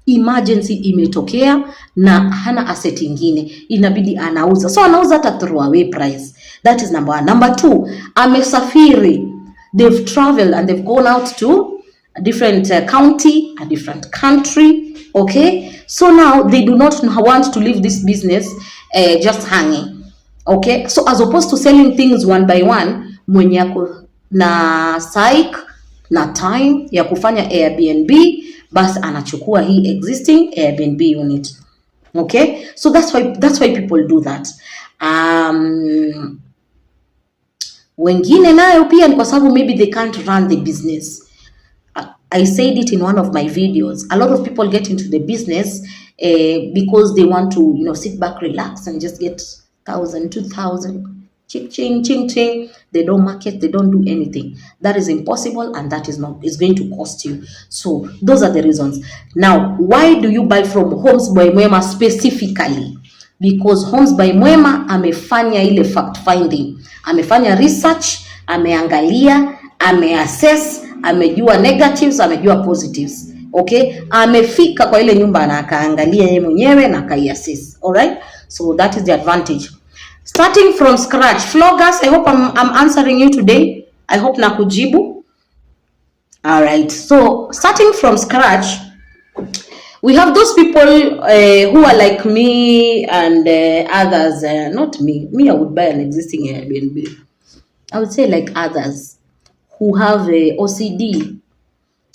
Emergency imetokea na hana asset ingine, inabidi anauza. So anauza hata throwaway price. That is number 1. Number 2, amesafiri. They've traveled and they've gone out to a different county, a different country, okay? So now they do not want to leave this business just hanging, okay? So as opposed to selling things one by one, mwenye yako na psych na time ya kufanya Airbnb, basi anachukua hii existing Airbnb unit, okay? So that's why people do that. Wengine nayo pia ni kwa sababu maybe they can't run the business. I said it in one of my videos. A lot of people get into the business because they want to, sit back, relax, and just get 1,000, 2,000, ching, ching, ching. They don't market, they don't do anything. That is impossible, and that is going to cost you. So those are the reasons. Now, why do you buy from Homes by Mwema specifically? Because Homes by Mwema amefanya ile fact finding. Amefanya research, ameangalia, ameassess, amejua negatives, amejua positives. Okay? Amefika kwa ile nyumba na akaangalia yeye mwenyewe na akaiassess. All right? So that is the advantage. Starting from scratch. Vloggers, I hope I'm answering you today. I hope nakujibu. All right. So starting from scratch, we have those people who are like me and others. Not me. Me, I would buy an existing Airbnb. I would say like others who have OCD.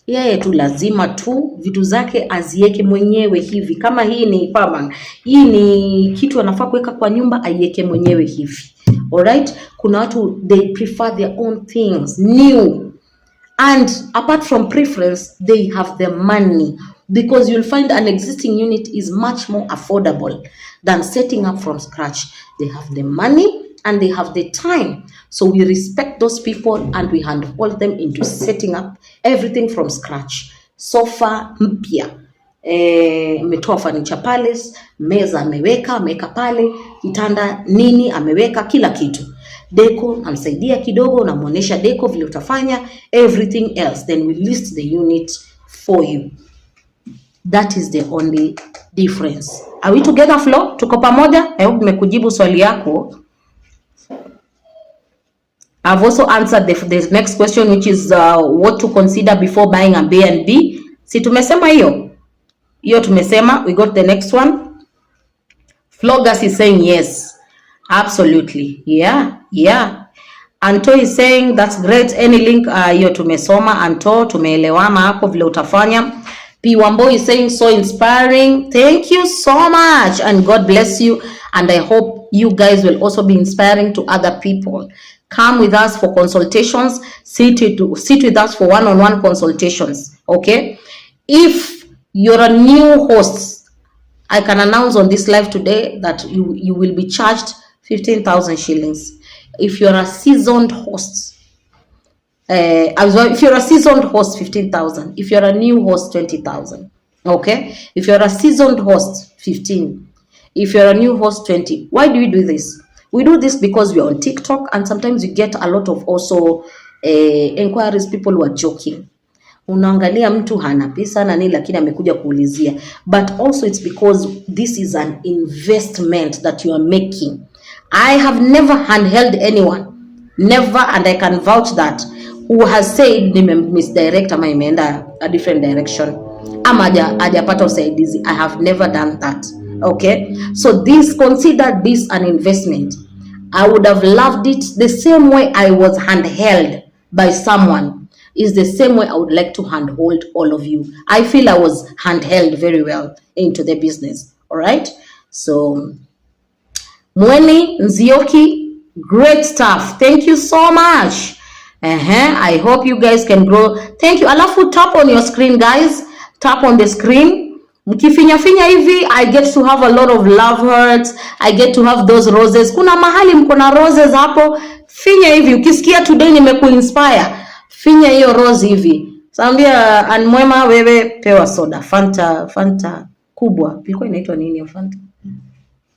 Yeye tu lazima tu vitu zake azieke mwenyewe hivi. Kama hii ni pama, hii ni kitu anafaa kuweka kwa nyumba, aiweke mwenyewe hivi. Alright? Kuna watu, they prefer their own things, new. And apart from preference, they have the money. Because you'll find an existing unit is much more affordable than setting up from scratch. They have the money and they have the time. So we respect those people and we handhold them into setting up everything from scratch. Sofa mpya. Metoa furniture palace, meza ameweka pale, kitanda nini ameweka, kila kitu. Deco amsaidia kidogo, namuonesha deco vile utafanya, everything else. Then we list the unit for you. That is the only difference. Are we together, Flo? Tuko pamoja? I hope nimekujibu swali yako. I've also answered the next question, which is what to consider before buying a B&B. Si tumesema hiyo? Hiyo tumesema. We got the next one. Vloggers is saying yes. Absolutely. Yeah. Anto is saying that's great. Any link? Hiyo tumesoma. Anto, tumeelewana hapo vile utafanya. P. Wambo is saying so inspiring. Thank you so much and God bless you. And I hope you guys will also be inspiring to other people. Come with us for consultations. Sit with us for one-on-one consultations. Okay? If you're a new host, I can announce on this live today that you will be charged 15,000 shillings. If you're a seasoned host, if you're a seasoned host, 15,000. If you're a new host, 20,000. Okay. If you're a seasoned host, 15. If you're a new host, 20. Why do we do this? We do this because we're on TikTok, and sometimes you get a lot of also inquiries. People who are joking. Unaangalia mtu hana pesa na nini lakini amekuja kuulizia. But also it's because this is an investment that you are making. I have never handheld anyone. Never, and I can vouch that, who has said misdirect ama imeenda a different direction ama hajapata usaidizi. I have never done that. Okay, so consider this an investment. I would have loved it the same way I was handheld by someone. Is the same way I would like to handhold all of you. I feel I was handheld very well into the business. All right, so Mweni Nzioki, great stuff. Thank you so much. I hope you guys can grow. Thank you. Alafu tap on your screen, guys. Tap on the screen. Mkifinya finya hivi, I get to have a lot of love hearts. I get to have those roses. Kuna mahali mko na roses hapo. Finya hivi. Ukisikia today nimekuinspire, finya hiyo rose hivi. Sambia Mwema, wewe pewa soda. Fanta kubwa. Ilikuwa inaitwa nini hiyo Fanta?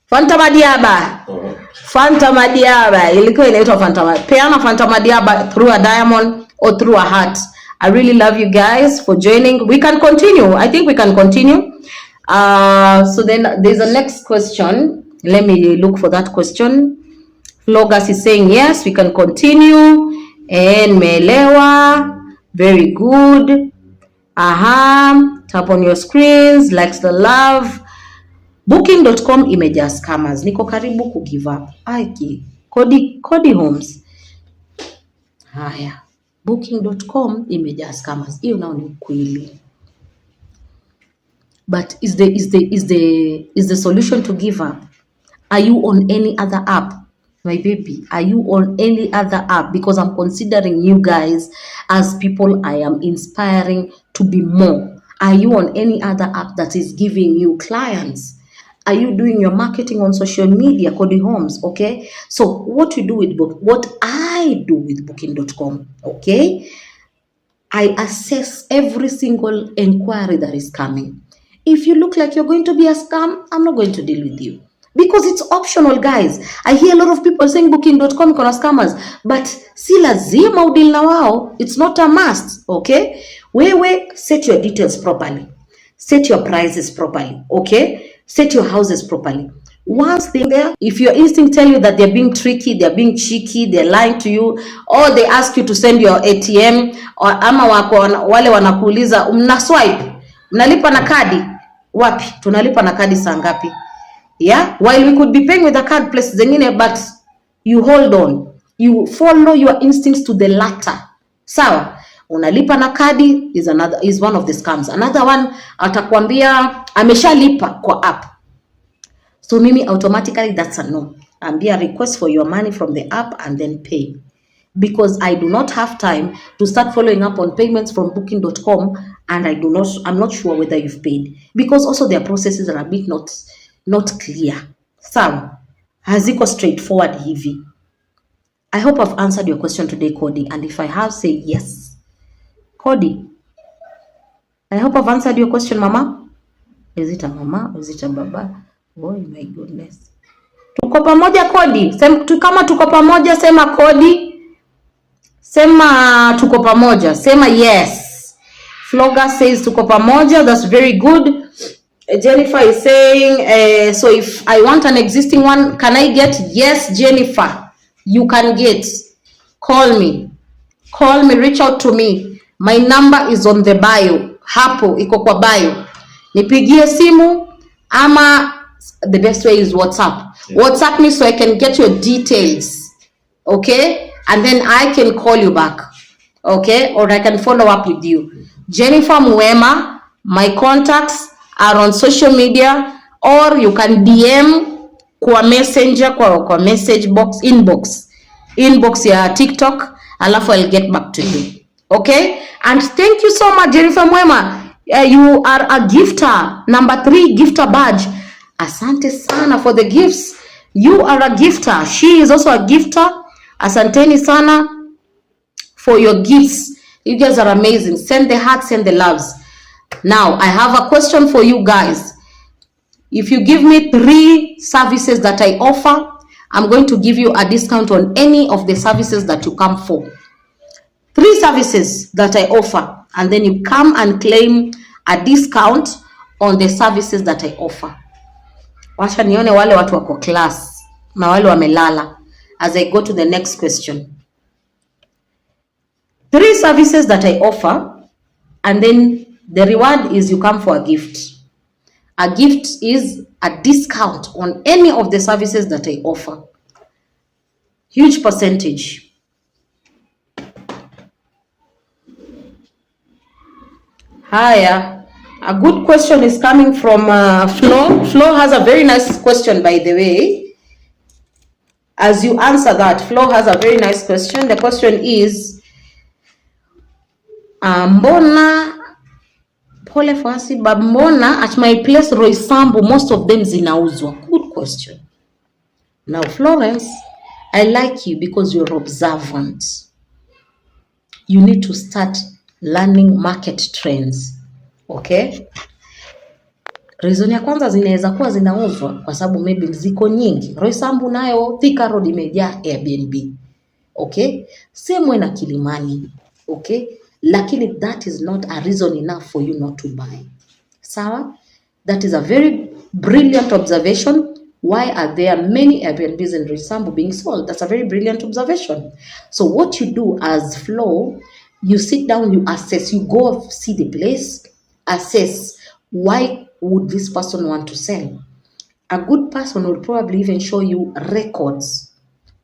Fanta Madiaba. Fanta Madiaba. Ilikuwa inaitwa Fanta. Peana Fanta Madiaba through a diamond or through a heart. I really love you guys for joining. We can continue. I think we can continue. So then there's a next question. Let me look for that question. Vloggers is saying yes, we can continue. And Melewa, very good. Tap on your screens, likes the love. Booking.com imejaa scammers. Niko karibu ku give up. Aiki. Cody Homes. Haya. Booking.com imejaa scammers. Hiyo nao ni kweli. But is the solution to give up? Are you on any other app? My baby, are you on any other app? Because I'm considering you guys as people I am inspiring to be more. Are you on any other app that is giving you clients? Are you doing your marketing on social media, Cody Homes? Okay. So what I do with Booking.com, okay? I assess every single inquiry that is coming. If you look like you're going to be a scam, I'm not going to deal with you. Because it's optional, guys. I hear a lot of people saying Booking.com kuna scammers, but si lazima udil na wao. It's not a must, okay? Wewe set your details properly. Set your prices properly, okay? Set your houses properly. Once they're there, if your instinct tell you that they're being tricky, they're being cheeky, they're lying to you, or they ask you to send your ATM, or ama wale wanakuuliza mna swipe, mnalipa na kadi, wapi? Tunalipa na kadi saa ngapi? Yeah, while we could be paying with a card places zingine, but you hold on. You follow your instincts to the latter. Sawa? Unalipa na kadi is one of the scams. Another one atakwambia ameshalipa kwa app. So mimi automatically that's a no. Ambia request for your money from the app and then pay. Because I do not have time to start following up on payments from Booking.com, and I'm not sure whether you've paid. Because also their processes are a bit not clear. Sawa? Haziko straightforward hivi. I hope I've answered your question today, Cody. And if I have, say yes. Cody, I hope I've answered your question, Mama. Is it a mama? Is it a baba? Oh my goodness. Tuko pamoja, Cody. Kama tuko pamoja, sema Cody. Sema tuko pamoja. Sema yes. Vlogger says tuko pamoja. That's very good. Jennifer is saying, so if I want an existing one, can I get? Yes, Jennifer. You can get. Call me. Reach out to me. My number is on the bio. Hapo, iko kwa bio. Nipigie simu, ama the best way is WhatsApp. Yeah. WhatsApp me so I can get your details. Okay? And then I can call you back. Okay? Or I can follow up with you. Jennifer Mwema, my contacts are on social media, or you can DM kwa messenger, kwa message box, inbox ya TikTok, alafu I'll get back to you. Okay? And thank you so much, Jennifer Mwema. You are a gifter. Number 3 gifter badge. Asante sana for the gifts. You are a gifter. She is also a gifter. Asanteni sana for your gifts. You guys are amazing. Send the hearts and the loves. Now, I have a question for you guys. If you give me 3 services that I offer, I'm going to give you a discount on any of the services that you come for. 3 services that I offer, and then you come and claim a discount on the services that I offer. Wacha nione wale watu wako class na wale wamelala as I go to the next question. 3 services that I offer, and then the reward is you come for a gift. A gift is a discount on any of the services that I offer. Huge percentage. Haya, a good question is coming from Flo. Flo has a very nice question, by the way. As you answer that, Flo has a very nice question. The question is, mbona pole fasi mbona at my place Roysambu most of them zinauzwa? Good question. Now Florence, I like you because you're observant. You need to start learning market trends. Okay? Reason ya kwanza zinaweza kuwa zinauzwa kwa sababu maybe ziko nyingi. Roysambu nayo Thika Road imejaa Airbnb. Okay? Same na Kilimani. Okay? Lakini that is not a reason enough for you not to buy. Sawa? That is a very brilliant observation. Why are there many Airbnbs in Roysambu being sold? That's a very brilliant observation. So what you do as Flo, you sit down, you assess, you go see the place, assess why would this person want to sell. A good person will probably even show you records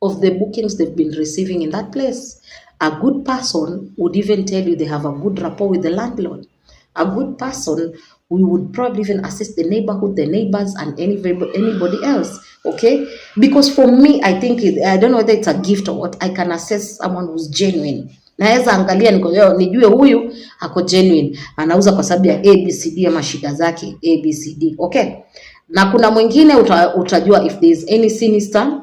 of the bookings they've been receiving in that place. A good person would even tell you they have a good rapport with the landlord. A good person, we would probably even assess the neighborhood, the neighbors, and anybody else. Okay? Because for me, I think, I don't know whether it's a gift or what, I can assess someone who's genuine. Naweza angalia nijue huyu ako genuine, anauza kwa sababu ya ABCD ama shida zake ABCD. Okay? Na kuna mwingine utajua if there is any sinister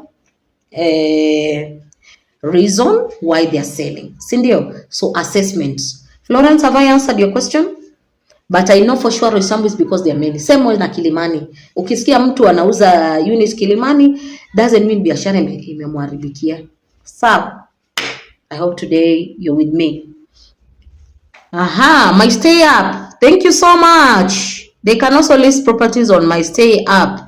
reason why they are selling. Sindio? So assessment. Florence, have I answered your question? But I know for sure Roysambu is because they are many. Same way na Kilimani. Ukisikia mtu anauza unit Kilimani, doesn't mean biashara imemwaribikia. So, I hope today you're with me. Aha, my stay up. Thank you so much. They can also list properties on my stay up.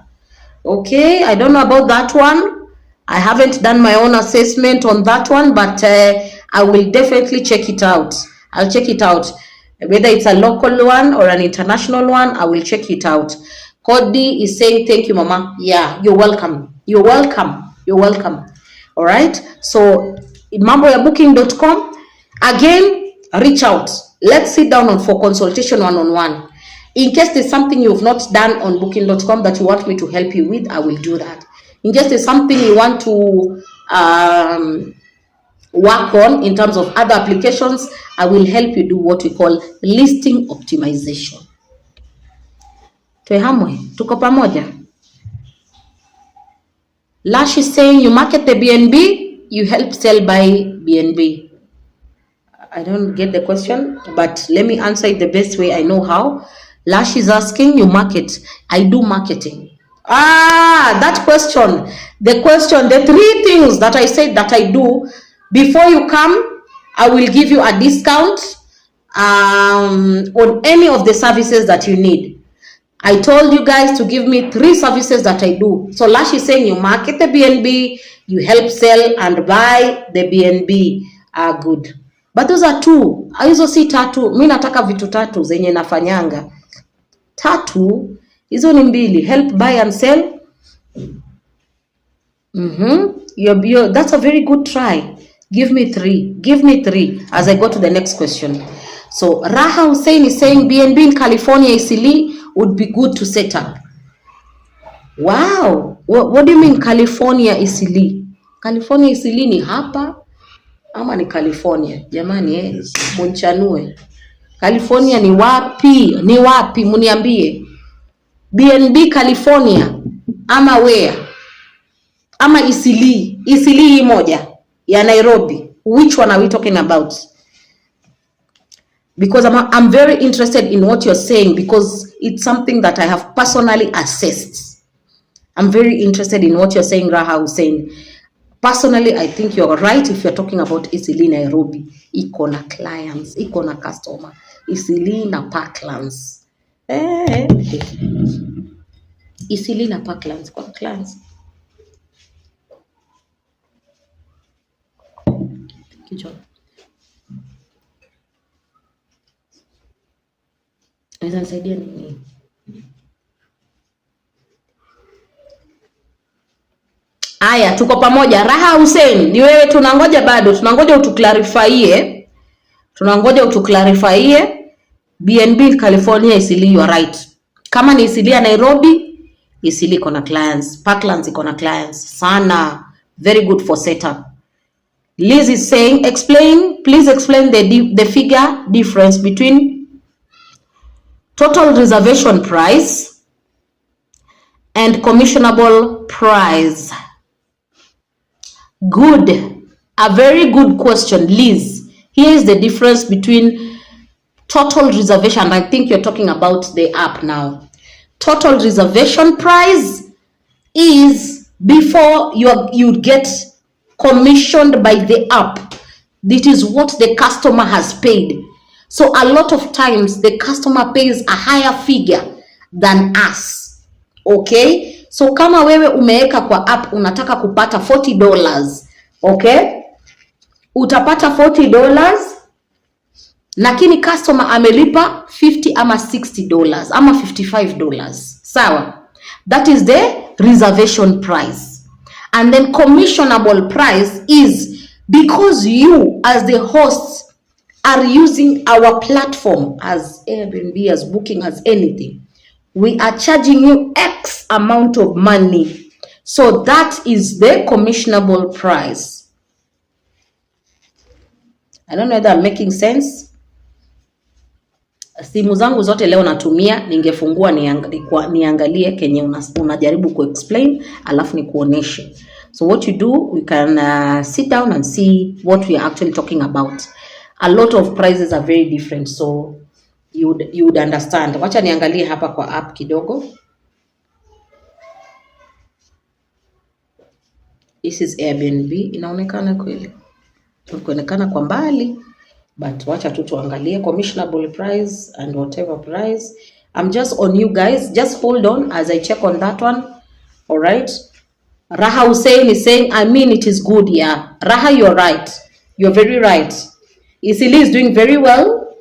Okay, I don't know about that one. I haven't done my own assessment on that one, but I will definitely check it out. I'll check it out. Whether it's a local one or an international one, I will check it out. Cody is saying, thank you, Mama. Yeah, you're welcome. You're welcome. You're welcome. All right. So, mamboyabooking.com. Again, reach out. Let's sit down for consultation one-on-one. In case there's something you've not done on booking.com that you want me to help you with, I will do that. In case there's something you want to work on in terms of other applications, I will help you do what we call listing optimization. Tuehamwe, tuko pamoja. Lash is saying you market the BNB, you help sell by BNB. I don't get the question, but let me answer it the best way I know how. Lash is asking you market. I do marketing. That question. The question, the 3 things that I said that I do. Before you come, I will give you a discount on any of the services that you need. I told you guys to give me 3 services that I do. So Lash is saying you market the BNB, you help sell and buy the BNB. Good. But those are 2. Hizo si 3. Mimi nataka vitu 3 zenye nafanyanga. 3, hizo ni 2. Help buy and sell. That's a very good try. Give me 3. Give me 3 as I go to the next question. So Raha Hussein is saying BNB in California, Isili would be good to set up. Wow. What do you mean California, Isili? California, Isili ni hapa ama ni California? Jamani yes. Munchanue. California ni wapi? Ni wapi? Muniambie. BNB California ama where? Ama Isili? Isili moja ya Nairobi. Which one are we talking about? Because I'm very interested in what you're saying, because it's something that I have personally assessed. I'm very interested in what you're saying, Raha Hussein. Personally, I think you're right if you're talking about Eastleigh Nairobi. Iko na clients, iko na customer. Eastleigh na Parklands. Eastleigh na Parklands kwa clients. Kichwa. Naweza nisaidia nini? Aya, tuko pamoja. Raha Hussein, ni wewe tunangoja bado. Tunangoja utuclarifyie. BNB California, Eastleigh, you are right. Kama ni Eastleigh Nairobi, Eastleigh iko na clients. Parklands iko na clients. Sana. Very good for setup. Liz is saying, please explain the figure difference between total reservation price and commissionable price. Good. A very good question, Liz. Here is the difference between total reservation. I think you're talking about the app now. Total reservation price is before you get commissioned by the app. This is what the customer has paid. So a lot of times the customer pays a higher figure than us. Okay? So kama wewe umeweka kwa app unataka kupata $40, okay? Utapata $40, lakini customer amelipa $50 ama $60 ama $55. Sawa? That is the reservation price. And then commissionable price is because you as the hosts are using our platform as Airbnb, as Booking, as anything. We are charging you X amount of money. So that is the commissionable price. I don't know whether I'm making sense. Simu zangu zote leo natumia, ningefungua niangalie kenye unajaribu kuexplain alafu nikuoneshe. So what you do, we can sit down and see what we are actually talking about. A lot of prices are very different, so you would understand. Wacha niangalie hapa kwa app kidogo. This is Airbnb. Inaonekana kweli. Inaonekana kwa mbali. But wacha tu tuangalie commissionable price and whatever price. I'm just on you guys. Just hold on as I check on that one. All right. Raha Hussein is saying, I mean, it is good. Yeah. Raha, you're right. You're very right. Eastleigh is doing very well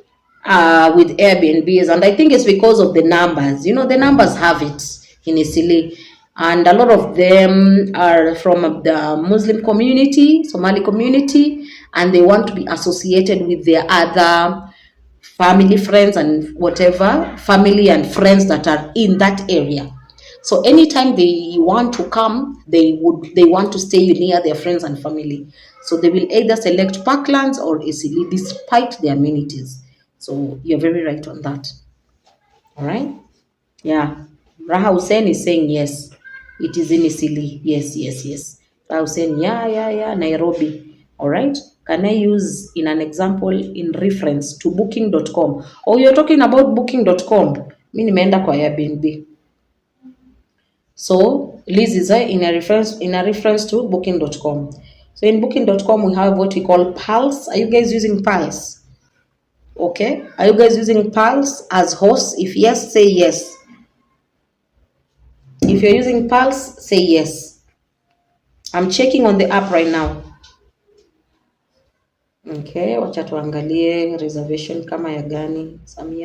with Airbnbs. And I think it's because of the numbers. You know, the numbers have it in Eastleigh. And a lot of them are from the Muslim community, Somali community, and they want to be associated with their other family, friends, and whatever, family and friends that are in that area. So anytime they want to come, they want to stay near their friends and family. So they will either select Parklands or Eastleigh despite the amenities. So you're very right on that. All right? Yeah. Raha Hussein is saying yes. It is in Eastleigh. Yes. Raha Hussein, yeah, Nairobi. All right. Can I use in an example in reference to booking.com? Oh, you're talking about booking.com. Mimi nimeenda kwa Airbnb. So Liz is in a reference to booking.com. So in booking.com we have what we call Pulse. Are you guys using Pulse? Okay. Are you guys using Pulse as hosts? If yes, say yes. If you're using Pulse, say yes. I'm checking on the app right now. Okay, wacha tuangalie reservation kama ya gani. Some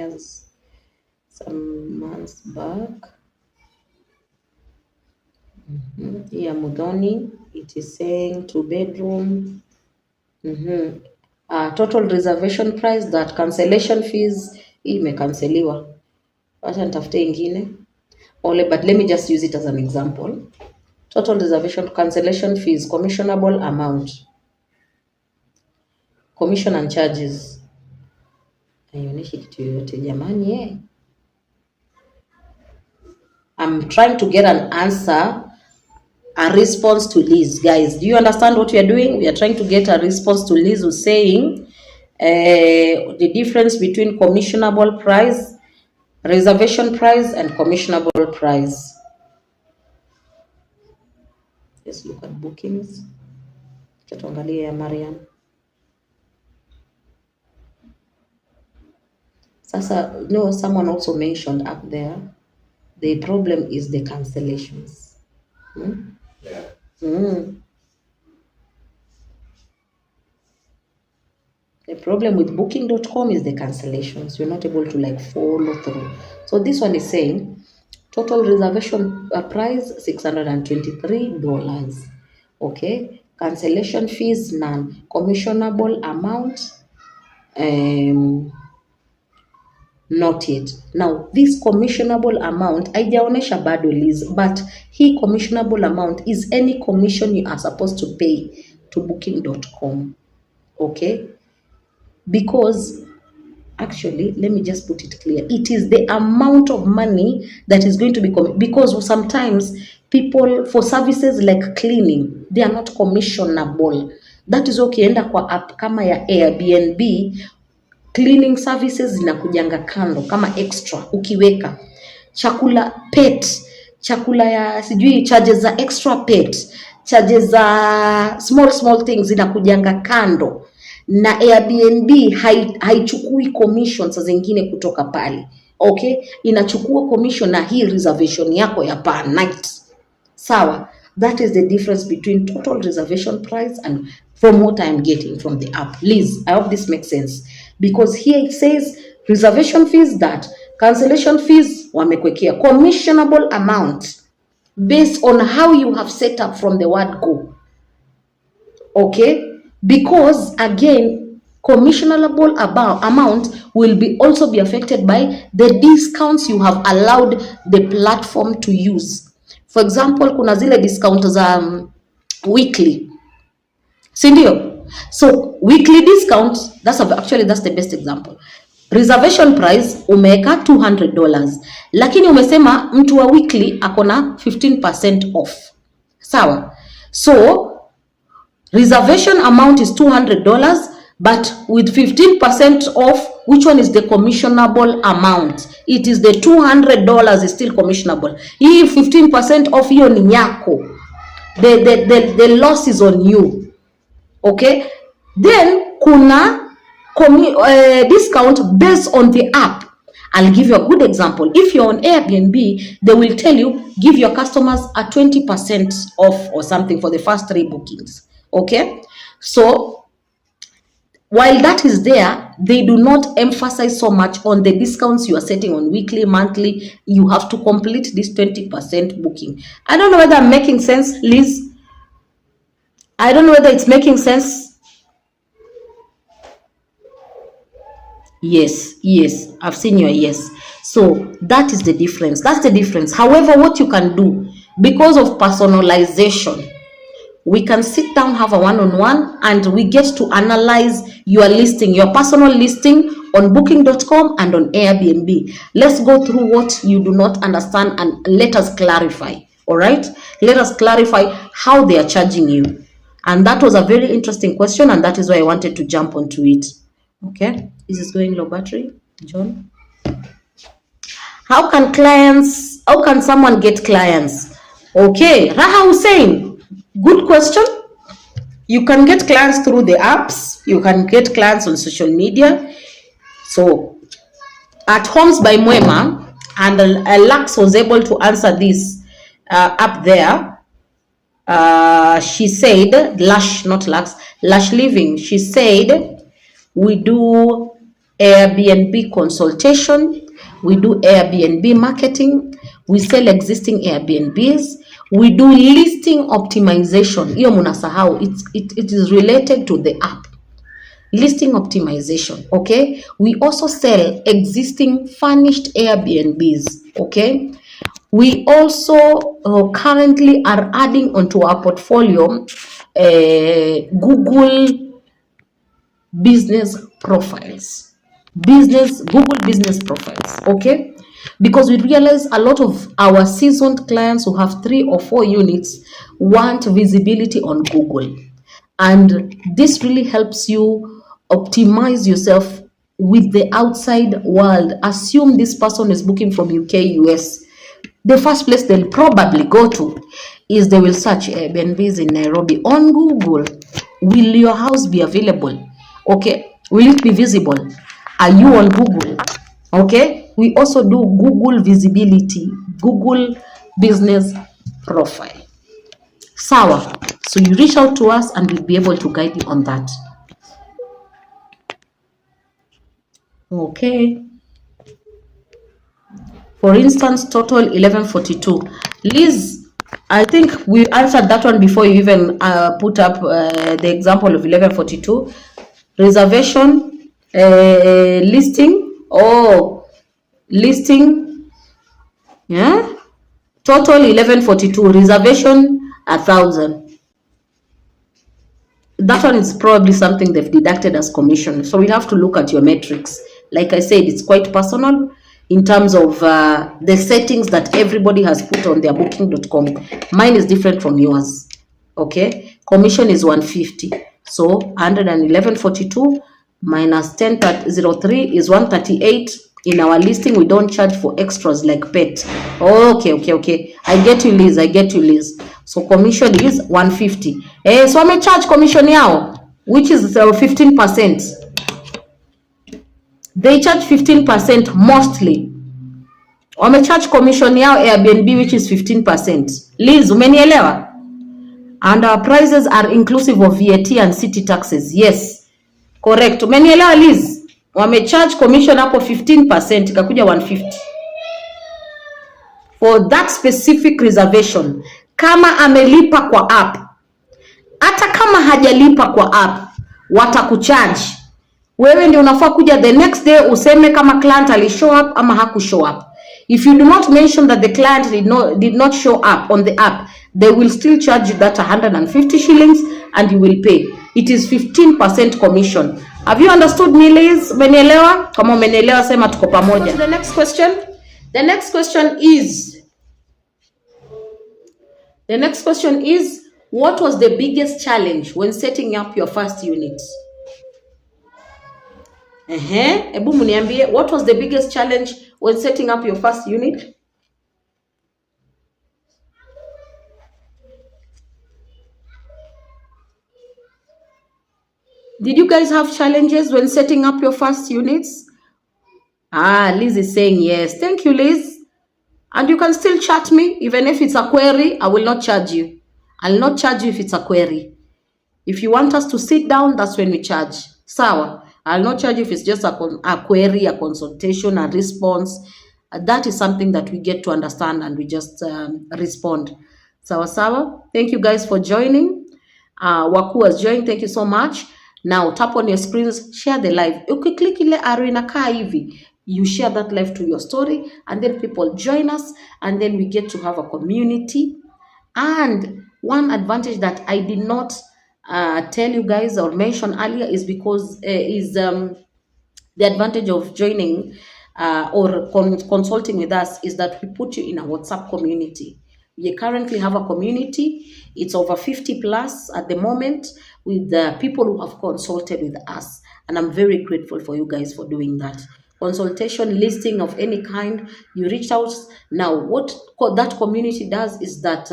months back. Yeah, Mudhoni, it is saying 2-bedroom. Total reservation price, that cancellation fees, hii imekanseliwa. Wacha nitafute ingine. But let me just use it as an example. Total reservation cancellation fees, commissionable amount. Commission and charges. Haionyeshi kitu yoyote jamani. I'm trying to get an answer a response to Liz. Guys, do you understand what we are doing? We are trying to get a response to Liz, who's saying the difference between commissionable price, reservation price, and commissionable price. Let's look at bookings. Tuangalie ya Mariam. Sasa, no, someone also mentioned up there, the problem is the cancellations. Yeah. The problem with booking.com is the cancellations. You're not able to like follow through. So this one is saying total reservation price $623. Okay, cancellation fees none, commissionable amount not yet. Now this commissionable amount haijaonesha bado Liz, but hii commissionable amount is any commission you are supposed to pay to booking.com. Okay, because actually, let me just put it clear. It is the amount of money that is going to be because sometimes people for services like cleaning, they are not commissionable. That is okay. Enda kwa app kama ya Airbnb, cleaning services zinakujanga kando kama extra ukiweka. Chakula pet, chakula ya sijui charges za extra pet, charges za small things zinakujanga kando. Na Airbnb haichukui commission saa zingine kutoka pale. Okay, inachukua commission na hii reservation yako ya per night. Sawa, that is the difference between total reservation price and from what I am getting from the app. Liz, I hope this makes sense, because here it says reservation fees that, cancellation fees wamekwekea, commissionable amount based on how you have set up from the word go. Okay, because again, commissionable amount will be also be affected by the discounts you have allowed the platform to use. For example, kuna zile discount za weekly, si ndio? So weekly discount, that's the best example. Reservation price umeweka $200, lakini umesema mtu wa weekly akona 15% off. Sawa, so reservation amount is $200, but with 15% off, which one is the commissionable amount? It is the $200 is still commissionable. Hii 15% off hiyo ni yako. The loss is on you. Okay? Then kuna discount based on the app. I'll give you a good example. If you're on Airbnb, they will tell you give your customers a 20% off or something for the first 3 bookings. Okay, so while that is there, they do not emphasize so much on the discounts you are setting on weekly, monthly. You have to complete this 20% booking. I don't know whether I'm making sense, Liz. I don't know whether it's making sense. Yes, I've seen your yes. So that is the difference. That's the difference. However, what you can do, because of personalization, we can sit down, have a one-on-one, and we get to analyze your listing, your personal listing on booking.com and on Airbnb. Let's go through what you do not understand and let us clarify. All right, let us clarify how they are charging you. And that was a very interesting question, and that is why I wanted to jump onto it. Okay, this is going low battery, John. How can someone get clients? Okay, Raha Hussein, good question. You can get clients through the apps. You can get clients on social media. So at HomesByMwema, and Lux was able to answer this up there. She said, Lash Living, she said, we do Airbnb consultation, we do Airbnb marketing, we sell existing Airbnbs, we do listing optimization. Hiyo munasahau, it is related to the app. Listing optimization, okay? We also sell existing furnished Airbnbs, okay? We also currently are adding onto our portfolio Google business profiles. Google business profiles, okay? because we realize a lot of our seasoned clients who have 3 or 4 units want visibility on Google. And this really helps you optimize yourself with the outside world. Assume this person is booking from UK, US. The first place they'll probably go to is they will search Airbnbs in Nairobi on Google. Will your house be available? Okay. Will it be visible? Are you on Google? Okay. We also do Google visibility, Google business profile. Sawa. So you reach out to us and we'll be able to guide you on that. Okay. For instance, total 1142. Liz, I think we answered that one before you even put up the example of 1142. Reservation, listing, listing, yeah. Total 1142, reservation 1,000. That one is probably something they've deducted as commission. So we have to look at your metrics. Like I said, it's quite personal in terms of the settings that everybody has put on their booking.com. Mine is different from yours. Okay. Commission is 150. So 111.42 minus 10.03 is 138. In our listing, we don't charge for extras like pet. Okay. I get you, Liz. So commission is 150. So I'm charge commission now, which is 15%. They charge 15% mostly. I'm charge commission now Airbnb, which is 15%. Liz, umenielewa? And our prices are inclusive of VAT and city taxes. Yes, correct. Umenielewa, Liz? Wamecharge commission hapo 15%, ikakuja 150 for that specific reservation. Kama amelipa kwa app, hata kama hajalipa kwa app, watakucharge. Wewe ndio unafaa kuja the next day useme kama client alishow up ama hakushow up. If you do not mention that the client did not show up on the app, they will still charge you that 150 shillings and you will pay. It is 15% commission. Have you understood me, Liz? Umenielewa? Kama umenielewa sema tuko pamoja. The next question. The next question is what was the biggest challenge when setting up your first unit? Ebu muniambie, what was the biggest challenge when setting up your first unit? Did you guys have challenges when setting up your first units? Liz is saying yes. Thank you, Liz. And you can still chat me, even if it's a query. I will not charge you. I'll not charge you if it's a query. If you want us to sit down, that's when we charge. Sawa. I'll not charge you if it's just a query, a consultation, a response. That is something that we get to understand and we just respond. Sawa. Thank you guys for joining. Waku has joined. Thank you so much. Now tap on your screens, share the live. Ukiklik ile arrow inakaa hivi, you share that live to your story, and then people join us, and then we get to have a community. And one advantage that I did not tell you guys or mention earlier is because the advantage of joining or consulting with us is that we put you in a WhatsApp community. We currently have a community. It's over 50 plus at the moment with the people who have consulted with us. And I'm very grateful for you guys for doing that. Consultation, listing of any kind, you reach out. Now, what that community does is that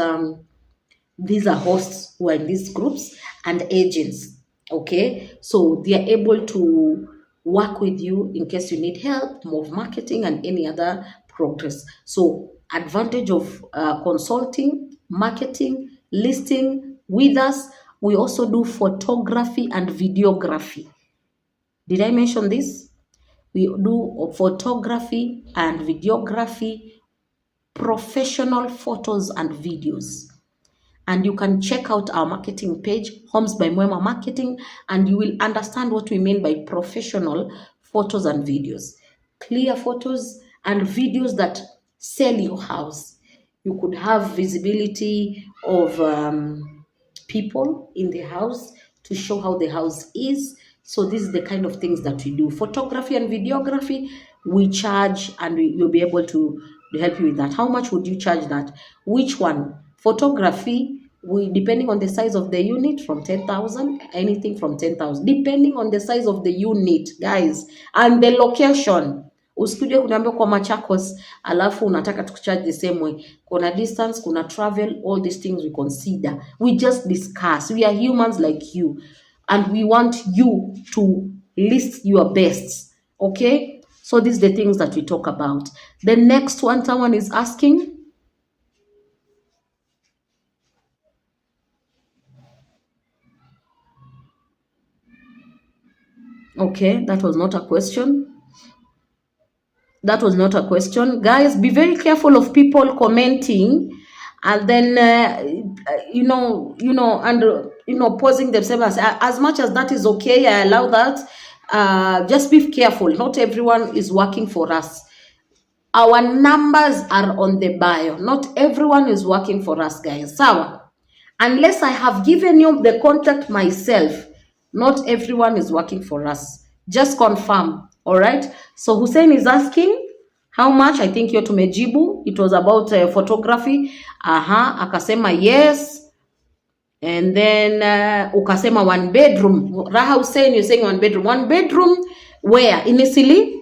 these are hosts who are in these groups and agents. Okay, so they are able to work with you in case you need help, more marketing and any other progress. So advantage of consulting, marketing, listing with us. We also do photography and videography. Did I mention this? We do photography and videography, professional photos and videos. And you can check out our marketing page, Homes by Mwema Marketing, and you will understand what we mean by professional photos and videos. Clear photos and videos that sell your house. You could have visibility of people in the house to show how the house is. So this is the kind of things that we do. Photography and videography, we charge, and you'll be able to help you with that. How much would you charge that? Which one? Photography, depending on the size of the unit, from 10,000, anything from 10,000, depending on the size of the unit, guys, and the location. Usikuje kuniambia kwa Machakos alafu unataka tukucharge the same way. Kuna distance, kuna travel, all these things we consider. We just discuss. We are humans like you, and we want you to list your best. Okay? So these are the things that we talk about. The next one, someone is asking. Okay, that was not a question. That was not a question. Guys, be very careful of people commenting and then, posing themselves. As much as that is okay, I allow that. Just be careful. Not everyone is working for us. Our numbers are on the bio. Not everyone is working for us, guys. Sawa. Unless I have given you the contact myself, not everyone is working for us. Just confirm. All right. So Hussein is asking how much. I think you're tumejibu. It was about photography. Akasema yes. And then ukasema 1 bedroom. Raha Hussein, you're saying 1 bedroom. 1 bedroom where? Initially?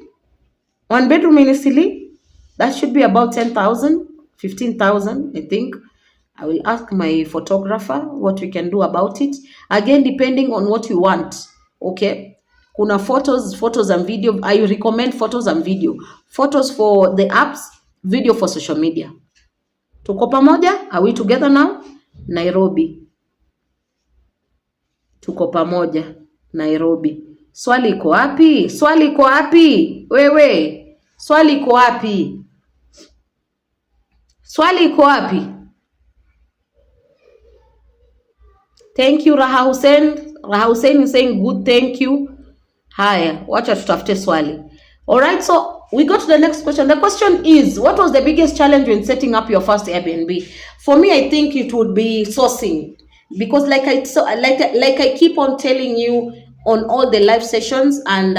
1 bedroom initially? That should be about 10,000, 15,000, I think. I will ask my photographer what we can do about it. Again, depending on what you want. Okay. Kuna photos and video. I recommend photos and video. Photos for the apps, video for social media. Tuko pamoja? Are we together now? Nairobi. Tuko pamoja. Nairobi. Swali iko wapi? Swali iko wapi? Wewe. Swali iko wapi? Swali iko wapi? Thank you, Raha Hussein. Raha Hussein is saying good, thank you. Haya, wacha tutafute swali. All right, so we go to the next question. The question is, what was the biggest challenge when setting up your first Airbnb? For me, I think it would be sourcing, because like I keep on telling you on all the live sessions and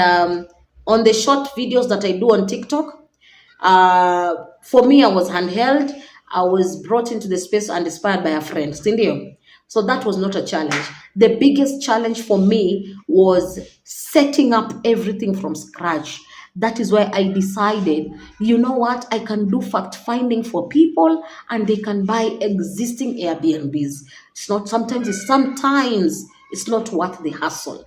on the short videos that I do on TikTok. For me, I was handheld. I was brought into the space and inspired by a friend. So that was not a challenge. The biggest challenge for me was setting up everything from scratch. That is why I decided, you know what, I can do fact finding for people and they can buy existing Airbnbs. Sometimes it's not worth the hassle.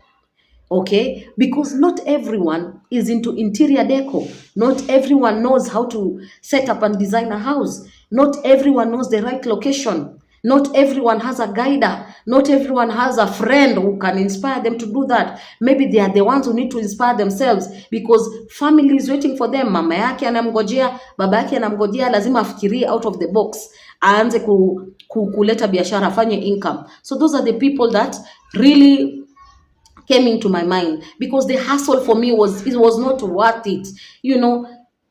Okay, because not everyone is into interior decor. Not everyone knows how to set up and design a house. Not everyone knows the right location. Not everyone has a guider. Not everyone has a friend who can inspire them to do that. Maybe they are the ones who need to inspire themselves because family is waiting for them. Mama yake anamgojea, baba yake anamgojea, lazima afikirie out of the box. Aanze kuleta biashara, afanye income. So those are the people that really came into my mind, because the hassle for me was not worth it,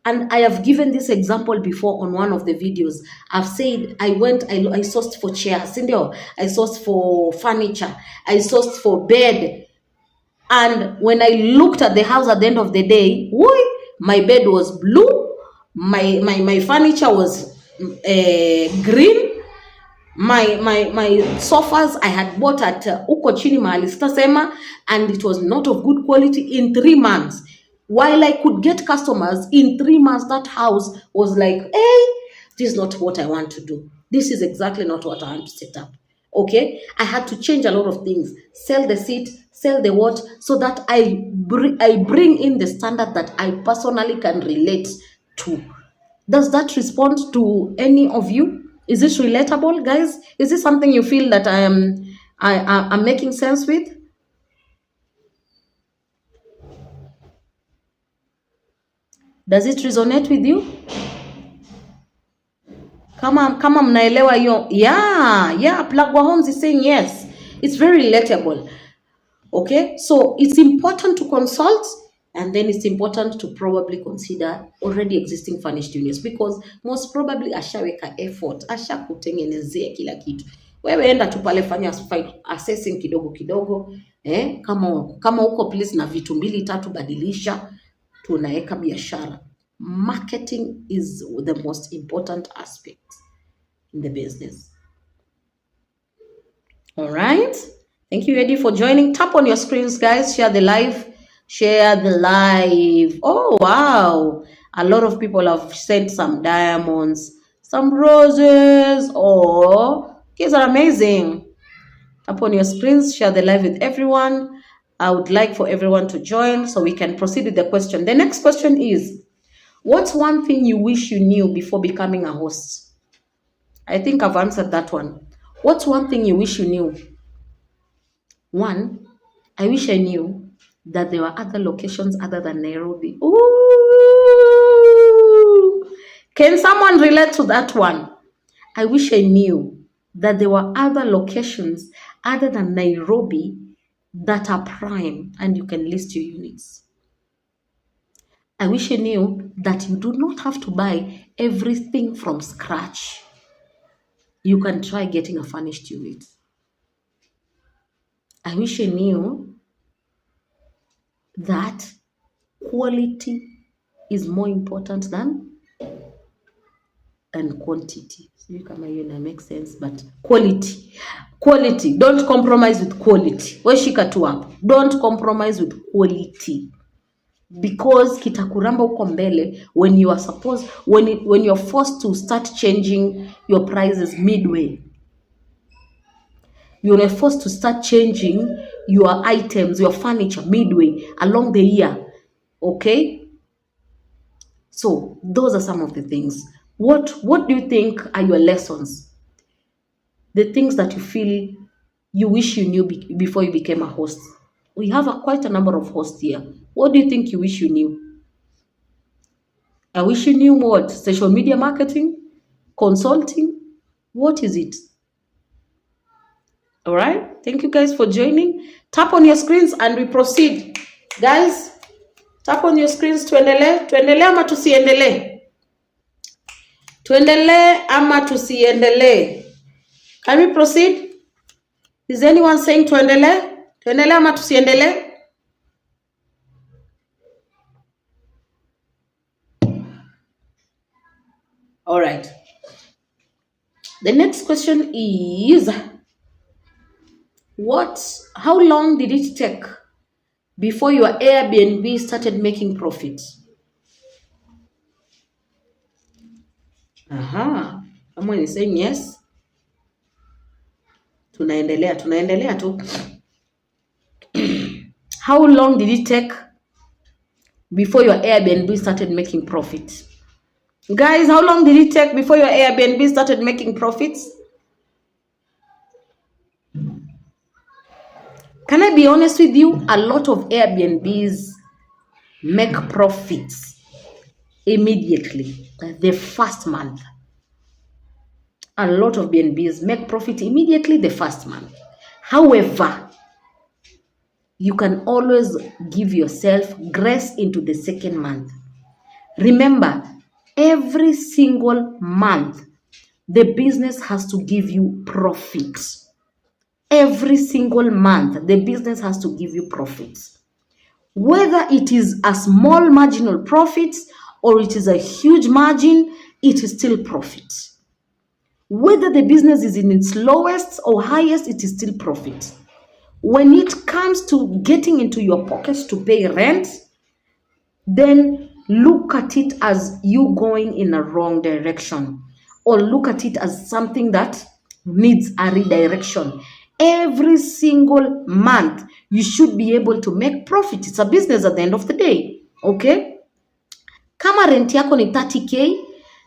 and I have given this example before on one of the videos. I've said I sourced for chairs, I sourced for furniture, I sourced for bed, and when I looked at the house at the end of the day, my bed was blue, my furniture was green. My sofas I had bought at uko chini mahali sitasema, and it was not of good quality. In 3 months, while I could get customers, in 3 months that house was like, hey, this is not what I want to do. This is exactly not what I want to set up. Okay, I had to change a lot of things, sell the seat, sell the what, so that I bring in the standard that I personally can relate to. Does that respond to any of you? Is this relatable, guys? Is this something you feel that I'm making sense with? Does it resonate with you? Kama mnaelewa hiyo. Yeah, Plagwa Homes is saying yes. It's very relatable. Okay, so it's important to consult, and then it's important to probably consider already existing furnished units, because most probably ashaweka effort, ashakutengenezea kila kitu. Wewe enda tu pale fanya assessing kidogo, kama uko please na vitu 2-3 badilisha, tunaweka biashara. Marketing is the most important aspect in the business. All right. Thank you, Eddie, for joining. Tap on your screens, guys. Share the live. Share the live. Oh, wow. A lot of people have sent some diamonds, some roses. Oh, kids are amazing. Tap on your screens. Share the live with everyone. I would like for everyone to join so we can proceed with the question. The next question is, what's one thing you wish you knew before becoming a host? I think I've answered that one. What's one thing you wish you knew? One, I wish I knew that there were other locations other than Nairobi. Ooh! Can someone relate to that one? I wish I knew that there were other locations other than Nairobi that are prime and you can list your units. I wish I knew that you do not have to buy everything from scratch. You can try getting a furnished unit. I wish I knew that quality is more important than quantity. Sijui kama hiyo ina make sense, but quality. Don't compromise with quality. We shika tu hapo. Don't compromise with quality, because kitakuramba uko mbele when you are supposed, when you're forced to start changing your prices midway. You're forced to start changing your items, your furniture midway along the year. Okay? So those are some of the things. What do you think are your lessons? The things that you feel you wish you knew before you became a host. We have quite a number of hosts here. What do you think you wish you knew? I wish you knew what? Social media marketing? Consulting? What is it? All right. Thank you guys for joining. Tap on your screens and we proceed. Guys, tap on your screens. Tuendelee ama tusiendelee? Tuendelee ama tusiendelee? Can we proceed? Is anyone saying tuendelee? Tuendelee ama tusiendelee? All right. The next question is, how long did it take before your Airbnb started making profits? Someone is saying yes. Tunaendelea tu. How long did it take before your Airbnb started making profits? Guys, how long did it take before your Airbnb started making profits? Can I be honest with you? A lot of Airbnbs make profits immediately, the first month. A lot of BNBs make profit immediately the first month. However, you can always give yourself grace into the second month. Remember, every single month, the business has to give you profits. Every single month, the business has to give you profits. Whether it is a small marginal profit or it is a huge margin, it is still profit. Whether the business is in its lowest or highest, it is still profit. When it comes to getting into your pockets to pay rent, then look at it as you going in a wrong direction, or look at it as something that needs a redirection. Every single month, you should be able to make profit. It's a business at the end of the day. Okay? Kama rent yako ni 30k,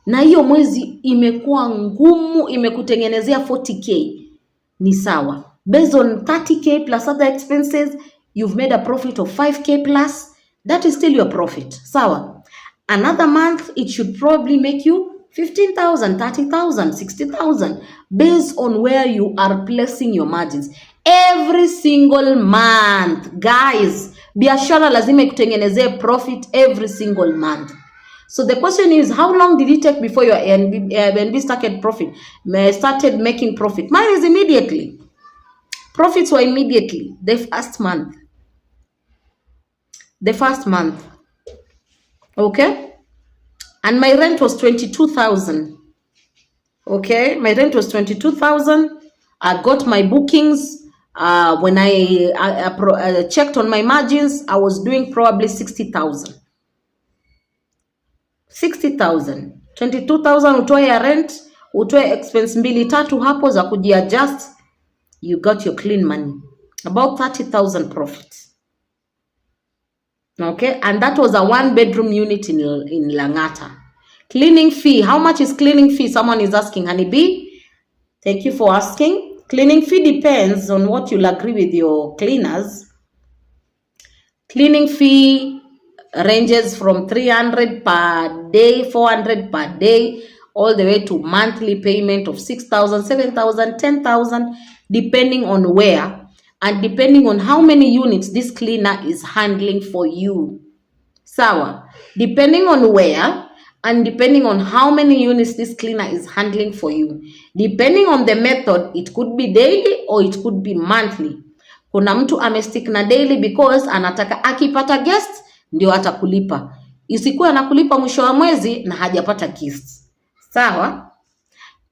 na hiyo mwezi imekuwa ngumu, imekutengenezea 40k, ni sawa. Based on 30k plus other expenses, you've made a profit of 5k plus. That is still your profit. Sawa. Another month, it should probably make you 15,000, 30,000, 60,000, based on where you are placing your margins. Every single month, guys, biashara lazima ikutengenezee profit every single month. So the question is, how long did it take before your Airbnb started making profit? Mine is immediately. Profits were immediately. The first month. Okay, and my rent was 22,000. Okay, my rent was 22,000. I got my bookings. When I checked on my margins, I was doing probably 60,000. 60,000. 22,000 utoe ya rent, utoe expense mbili tatu hapo za kujiadjust, you got your clean money. About 30,000 profit. Okay, and that was a 1-bedroom unit in Langata. Cleaning fee, how much is cleaning fee? Someone is asking, Honeybee. Thank you for asking. Cleaning fee depends on what you'll agree with your cleaners. Cleaning fee ranges from 300 per day, 400 per day, all the way to monthly payment of 6,000, 7,000, 10,000, depending on where and depending on how many units this cleaner is handling for you. Sawa, depending on where and depending on how many units this cleaner is handling for you. Depending on the method, it could be daily or it could be monthly. Kuna mtu amestick na daily because anataka akipata guest ndio atakulipa. Isikuwa anakulipa mwisho wa mwezi na hajapata guest. Sawa?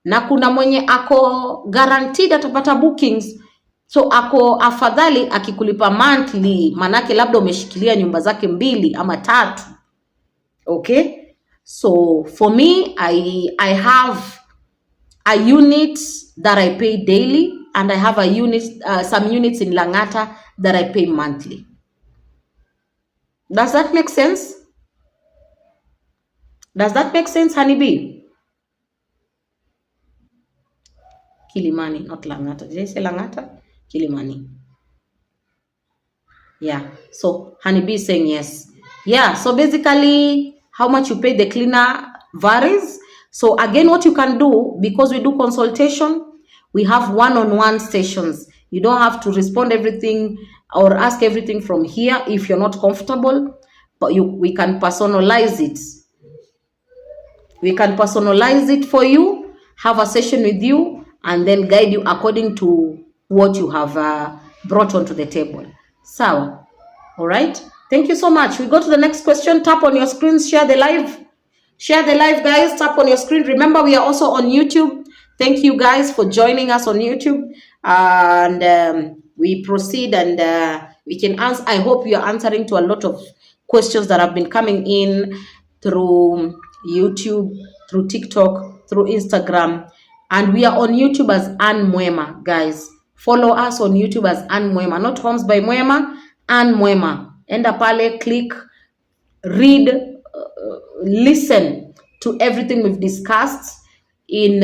Na kuna mwenye ako guaranteed atapata bookings. So ako afadhali akikulipa monthly, manake labda umeshikilia nyumba zake 2 ama 3. Okay? So for me, I have a unit that I pay daily, and I have a unit, some units in Langata that I pay monthly. Does that make sense? Does that make sense, Honeybee? Kilimani, not Langata. Did I say Langata? Kilimani. Yeah. So Honeybee is saying yes. Yeah. So basically, how much you pay the cleaner varies. So again, what you can do, because we do consultation, we have one-on-one sessions. You don't have to respond everything or ask everything from here if you're not comfortable, but we can personalize it. We can personalize it for you, have a session with you, and then guide you according to what you have brought onto the table. So, all right. Thank you so much. We go to the next question. Tap on your screens, share the live. Share the live, guys. Tap on your screen. Remember, we are also on YouTube. Thank you, guys, for joining us on YouTube. And we proceed and we can answer. I hope you are answering to a lot of questions that have been coming in through YouTube, through TikTok, through Instagram. And we are on YouTube as Mwema, guys. Follow us on YouTube as Mwema, not Homes by Mwema, Mwema. Enda pale, click, read, listen to everything we've discussed in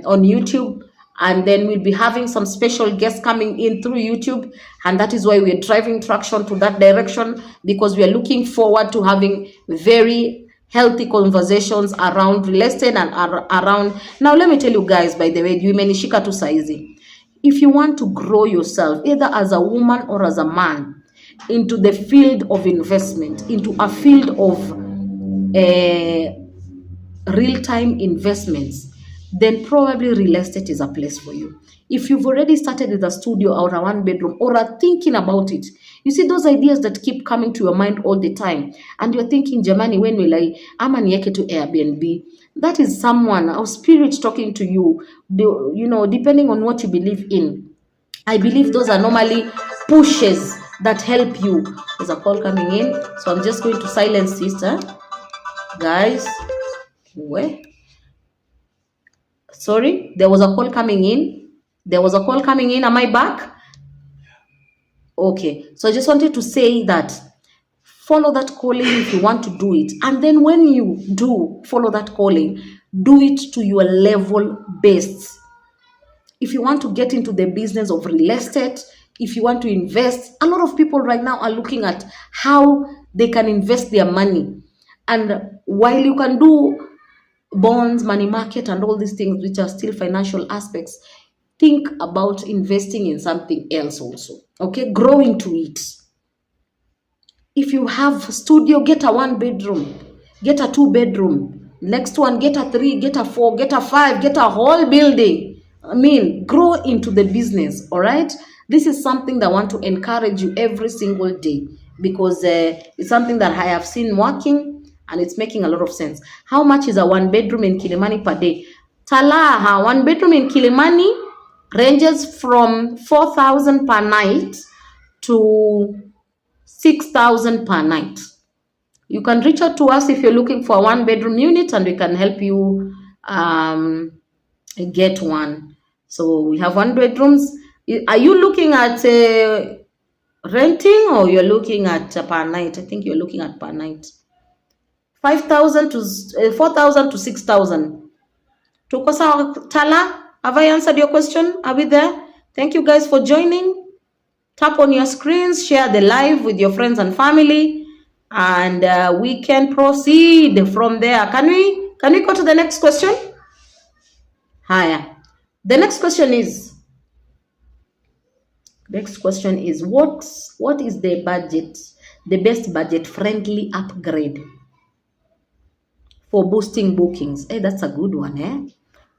on YouTube, and then we'll be having some special guests coming in through YouTube, and that is why we're driving traction to that direction, because we are looking forward to having very healthy conversations around real estate and around. Now let me tell you guys, by the way, imenishika tu saizi, if you want to grow yourself either as a woman or as a man into the field of investment, into a field of real-time investments, then probably real estate is a place for you. If you've already started with a studio or a 1-bedroom or are thinking about it, you see those ideas that keep coming to your mind all the time, and you're thinking, Jamani, when will I, ama nieke to Airbnb? That is someone, our spirit talking to you, you know, depending on what you believe in. I believe those are normally pushes that help you. There's a call coming in, so I'm just going to silence sister. Guys, where? Sorry, there was a call coming in. There was a call coming in. Am I back? Okay, so I just wanted to say that follow that calling if you want to do it. And then when you do follow that calling, do it to your level best. If you want to get into the business of real estate, if you want to invest, a lot of people right now are looking at how they can invest their money. And while you can do bonds, money market, and all these things, which are still financial aspects, think about investing in something else also. Okay, grow into it. If you have a studio, get a 1-bedroom, get a 2-bedroom. Next one, get a 3, get a 4, get a 5, get a whole building. I mean, grow into the business, all right? This is something that I want to encourage you every single day, because it's something that I have seen working, and it's making a lot of sense. How much is a 1-bedroom in Kilimani per day? Talaha, 1-bedroom in Kilimani ranges from 4,000 per night to 6,000 per night. You can reach out to us if you're looking for a 1-bedroom unit, and we can help you get one. So we have 1 bedrooms. Are you looking at renting, or you're looking at per night? I think you're looking at per night. 5,000 to 4,000 to 6,000. Tuko sawa, Tala? Have I answered your question? Are we there? Thank you guys for joining. Tap on your screens, share the live with your friends and family, and we can proceed from there. Can we go to the next question? Haya. The next question is what is the best budget friendly upgrade for boosting bookings? Hey, that's a good one, eh?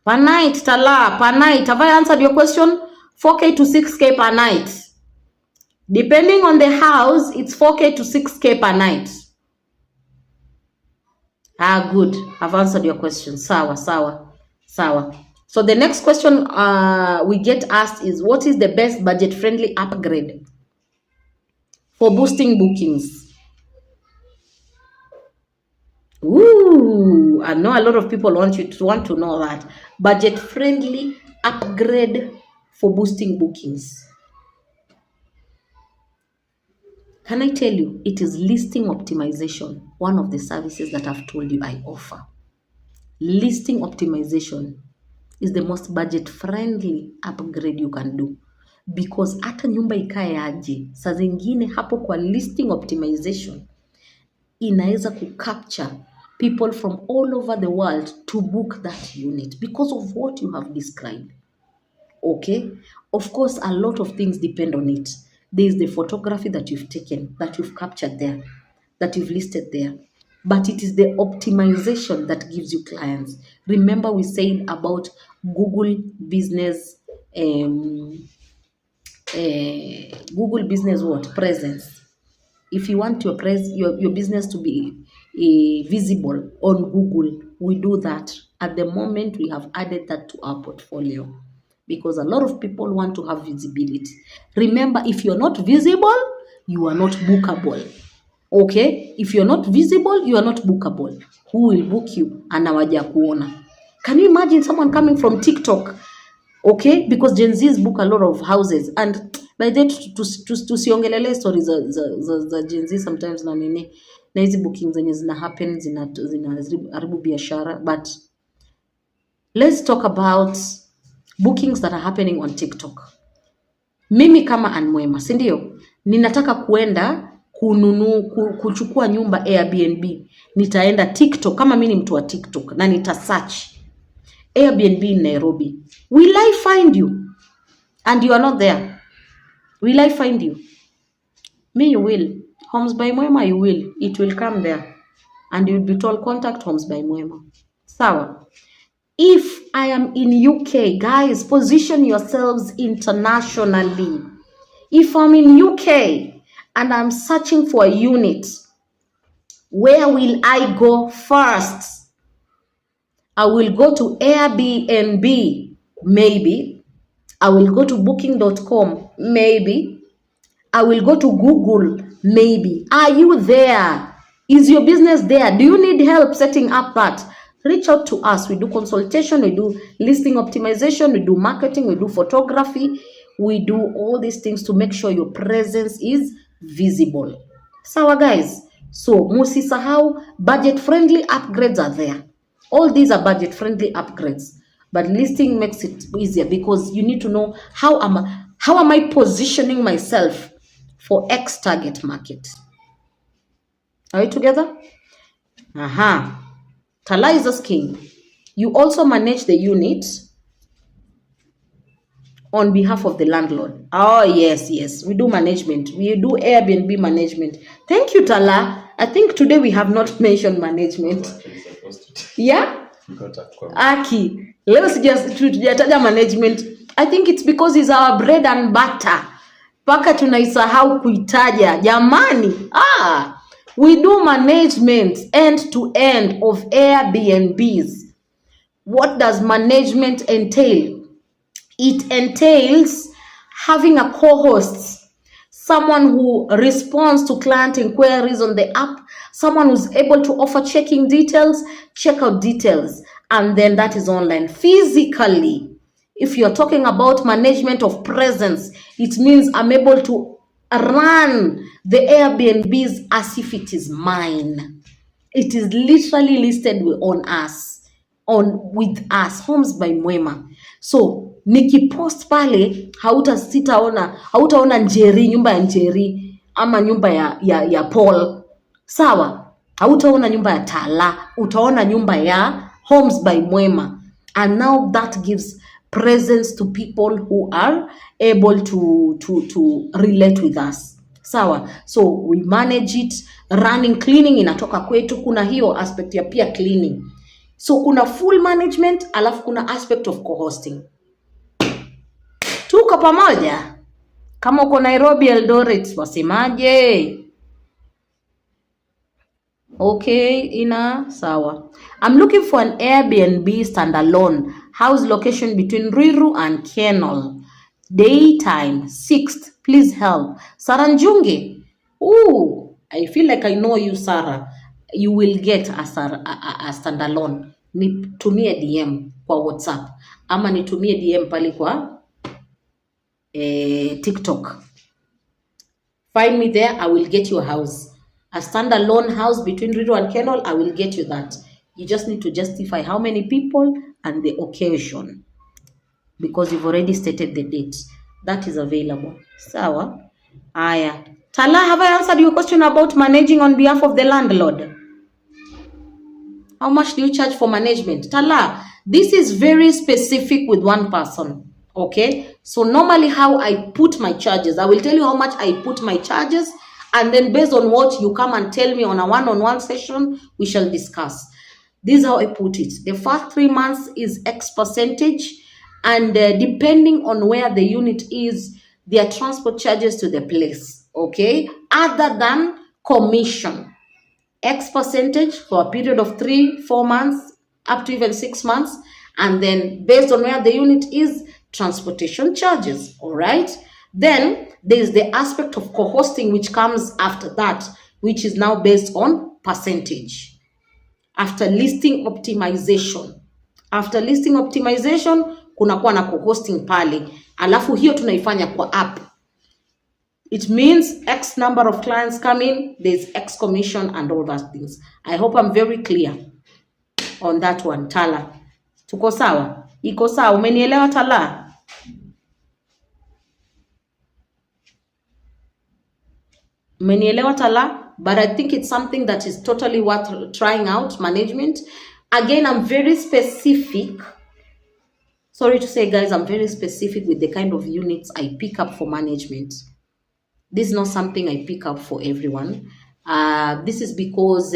Per night, Tala, per night. Have I answered your question? 4K to 6K per night. Depending on the house, it's 4K to 6K per night. Good. I've answered your question. Sawa. So the next question we get asked is, what is the best budget-friendly upgrade for boosting bookings? Ooh, I know a lot of people want to know that. Budget-friendly upgrade for boosting bookings. Can I tell you, it is listing optimization, one of the services that I've told you I offer. Listing optimization is the most budget-friendly upgrade you can do. Because hata nyumba ikae aje, saa zingine hapo kwa listing optimization, inaweza kucapture people from all over the world to book that unit because of what you have described. Okay? Of course, a lot of things depend on it. There is the photography that you've taken, that you've captured there, that you've listed there. But it is the optimization that gives you clients. Remember we said about Google Business, Google Business presence. If you want your business to be visible on Google, we do that. At the moment, we have added that to our portfolio because a lot of people want to have visibility. Remember, if you're not visible, you are not bookable. Okay? If you're not visible, you are not bookable. Who will book you? Anawaja kuona. Can you imagine someone coming from TikTok? Okay? Because Gen Zs book a lot of houses. And by then, tusiongelele stories za Gen Z sometimes na nini. Na hizi bookings zenye zina happen, zina haribu biashara. But let's talk about bookings that are happening on TikTok. Mimi kama Mwema, si ndio? Ninataka kuenda kuchukua nyumba Airbnb. Nitaenda TikTok kama mimi ni mtu wa TikTok na nita search Airbnb in Nairobi. Will I find you? And you are not there. Will I find you? Me, you will. Homes by Mwema, you will. It will come there. And you will be told, contact Homes by Mwema. Sawa. If I am in UK, guys, position yourselves internationally. If I'm in UK and I'm searching for a unit, where will I go first? I will go to Airbnb, maybe. I will go to booking.com, maybe. I will go to Google, maybe. Are you there? Is your business there? Do you need help setting up that? Reach out to us. We do consultation, we do listing optimization, we do marketing, we do photography. We do all these things to make sure your presence is visible. Sawa guys. So, musisahau, budget-friendly upgrades are there. All these are budget-friendly upgrades. But listing makes it easier because you need to know how am I positioning myself for X target market. Are we together? Tala is asking, you also manage the unit on behalf of the landlord. Oh, yes. We do management. We do Airbnb management. Thank you, Tala. I think today we have not mentioned management. Yeah? Aki. Leo sijataja management. I think it's because it's our bread and butter. Paka tunaisahau kuitaja. Jamani. We do management end to end of Airbnbs. What does management entail? It entails having a co-host, someone who responds to client inquiries on the app, someone who's able to offer checking details, checkout details, and then that is online. Physically, if you're talking about management of presence, it means I'm able to run the Airbnbs as if it is mine. It is literally listed on us, with us, Homes by Mwema. So nikipost pale, hautaona Njeri, nyumba ya Njeri ama nyumba ya Paul, sawa? Hautaona nyumba ya Tala, utaona nyumba ya Homes by Mwema. And now that gives presence to people who are able to relate with us. Sawa, so we manage it. Running, cleaning inatoka kwetu. Kuna hiyo aspect ya pia cleaning. So kuna full management, alafu kuna aspect of co-hosting. Tuko pamoja? Kama uko Nairobi, Eldoret, wasemaje? Okay, ina sawa. I'm looking for an Airbnb standalone house location between Ruiru and Kenol. Daytime, 6th. Please help. Sarah Njunge. Ooh, I feel like I know you, Sarah. You will get a standalone. Nitumie DM kwa WhatsApp ama nitumie DM pale kwa TikTok. Find me there, I will get you a house. A standalone house between Ruiru and Kenol, I will get you that. You just need to justify how many people and the occasion, because you've already stated the date. That is available. Sawa? Aya. Tala, have I answered your question about managing on behalf of the landlord? How much do you charge for management? Tala, this is very specific with one person. Okay? So normally how I put my charges, I will tell you how much I put my charges, and then based on what you come and tell me on a one-on-one session, we shall discuss. This is how I put it. The first 3 months is X percentage, and depending on where the unit is, there are transport charges to the place, okay? Other than commission. X percentage for a period of 3-4 months, up to even 6 months, and then based on where the unit is, transportation charges, all right? Then there's the aspect of co-hosting which comes after that, which is now based on percentage. After listing optimization. After listing optimization, kunakuwa na co-hosting pale. Alafu hiyo tunaifanya kwa app. It means X number of clients come in, there's X commission and all those things. I hope I'm very clear on that one. Tala, tuko sawa? Iko sawa? Umenielewa Tala? Umenielewa Tala? But I think it's something that is totally worth trying out, management. Again, I'm very specific. Sorry to say, guys, I'm very specific with the kind of units I pick up for management. This is not something I pick up for everyone. This is because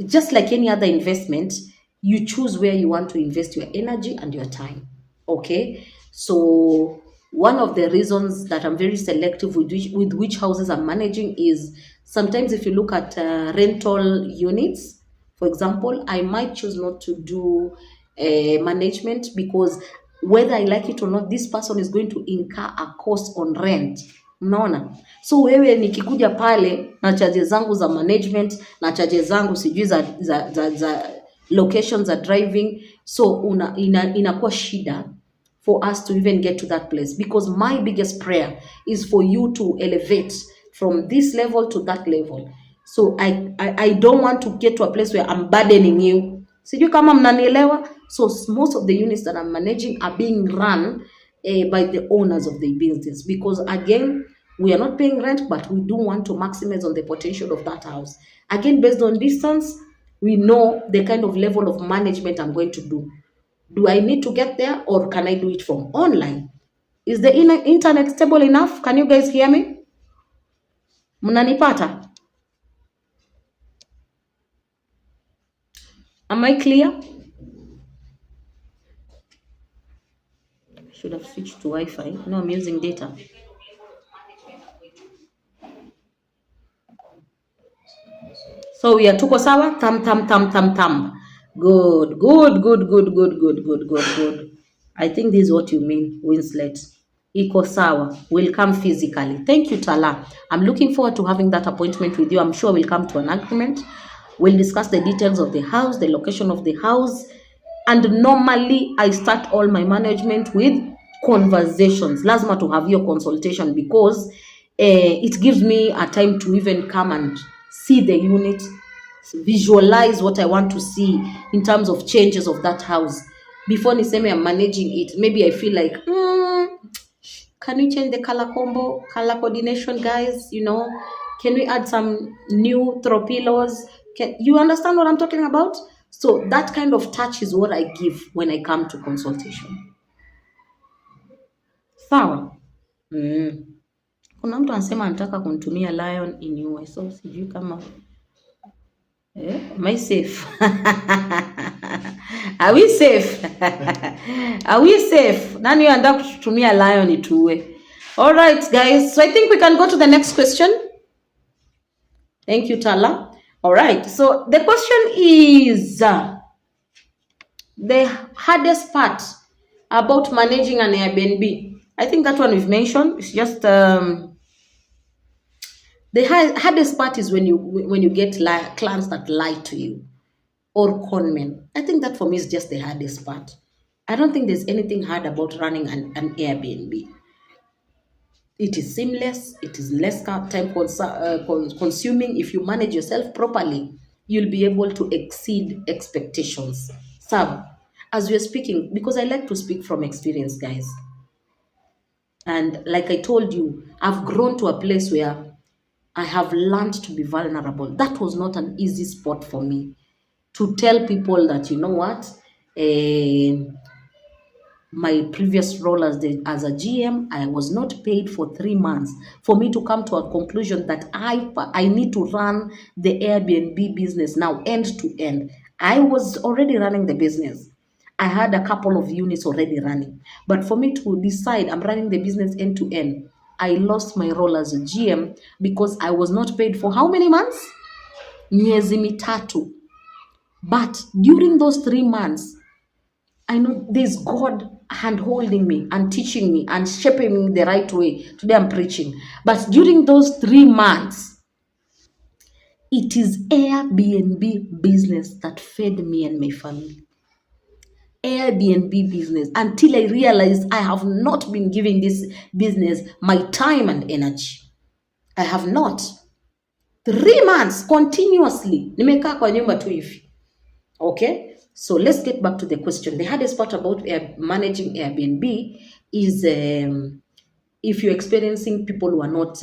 just like any other investment, you choose where you want to invest your energy and your time. Okay? So one of the reasons that I'm very selective with which houses I'm managing is sometimes if you look at rental units, for example, I might choose not to do management because whether I like it or not, this person is going to incur a cost on rent. Mnaona? So wewe nikikuja pale na charges zangu za management na charges zangu sijui za locations za driving, so inakuwa shida for us to even get to that place, because my biggest prayer is for you to elevate from this level to that level. So I don't want to get to a place where I'm burdening you. Sijui kama mnanielewa. So most of the units that I'm managing are being run by the owners of the business, because again, we are not paying rent, but we do want to maximize on the potential of that house. Again, based on distance, we know the kind of level of management I'm going to do. Do I need to get there, or can I do it from online? Is the internet stable enough? Can you guys hear me? Mnanipata? Am I clear? Should have switched to Wi-Fi. No, I'm using data. So we are tuko sawa? Thumb. Good. I think this is what you mean, Winslet. Iko sawa. We'll come physically. Thank you, Tala. I'm looking forward to having that appointment with you. I'm sure we'll come to an agreement. We'll discuss the details of the house, the location of the house. And normally, I start all my management with conversations. Lazima to have your consultation because it gives me a time to even come and see the unit, visualize what I want to see in terms of changes of that house. Before niseme I'm managing it, maybe I feel like, can we change the color combo, color coordination, guys? You know, can we add some new throw pillows? Can you understand what I'm talking about? So that kind of touch is what I give when I come to consultation. Sawa. Kuna mtu anasema anataka kunitumia lion iniue, so sijui kama am I safe? Are we safe? Are we safe? Nani anataka kutumia lion ituue? All right, guys. So I think we can go to the next question. Thank you, Tala. All right. So the question is the hardest part about managing an Airbnb. I think that one we've mentioned. It's just the hardest part is when you get clients that lie to you or conmen. I think that for me is just the hardest part. I don't think there's anything hard about running an Airbnb. It is seamless. It is less time consuming. If you manage yourself properly, you'll be able to exceed expectations. So, as we're speaking, because I like to speak from experience, guys. And like I told you, I've grown to a place where I have learned to be vulnerable. That was not an easy spot for me. To tell people that, you know what, my previous role as a GM, I was not paid for 3 months. For me to come to a conclusion that I need to run the Airbnb business now end to end. I was already running the business. I had a couple of units already running. But for me to decide I'm running the business end to end, I lost my role as a GM because I was not paid for how many months? Miezi mitatu. But during those 3 months, I know there's God hand holding me and teaching me and shaping me the right way. Today I'm preaching. But during those 3 months, it is Airbnb business that fed me and my family. Airbnb business, until I realized I have not been giving this business my time and energy. I have not. 3 months continuously. Nimekaa kwa nyumba tu hivi. Okay? So let's get back to the question. The hardest part about managing Airbnb is if you're experiencing people who are not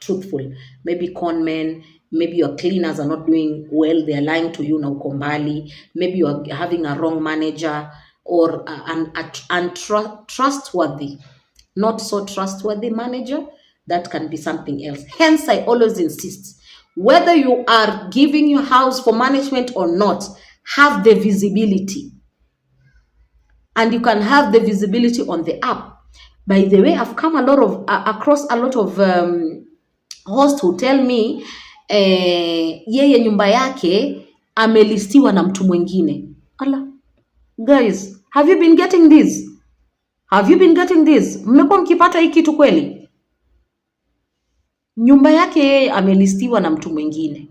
truthful, maybe con men, maybe your cleaners are not doing well, they're lying to you na uko mbali, maybe you're having a wrong manager or an untrustworthy, not so trustworthy manager, that can be something else. Hence, I always insist, whether you are giving your house for management or not, have the visibility. And you can have the visibility on the app. By the way, I've come across a lot of hosts who tell me yeye nyumba yake amelistiwa na mtu mwingine. Ala. Guys, have you been getting this? Have you been getting this? Mmekuwa mkipata hii kitu kweli? Nyumba yake yeye amelistiwa na mtu mwingine.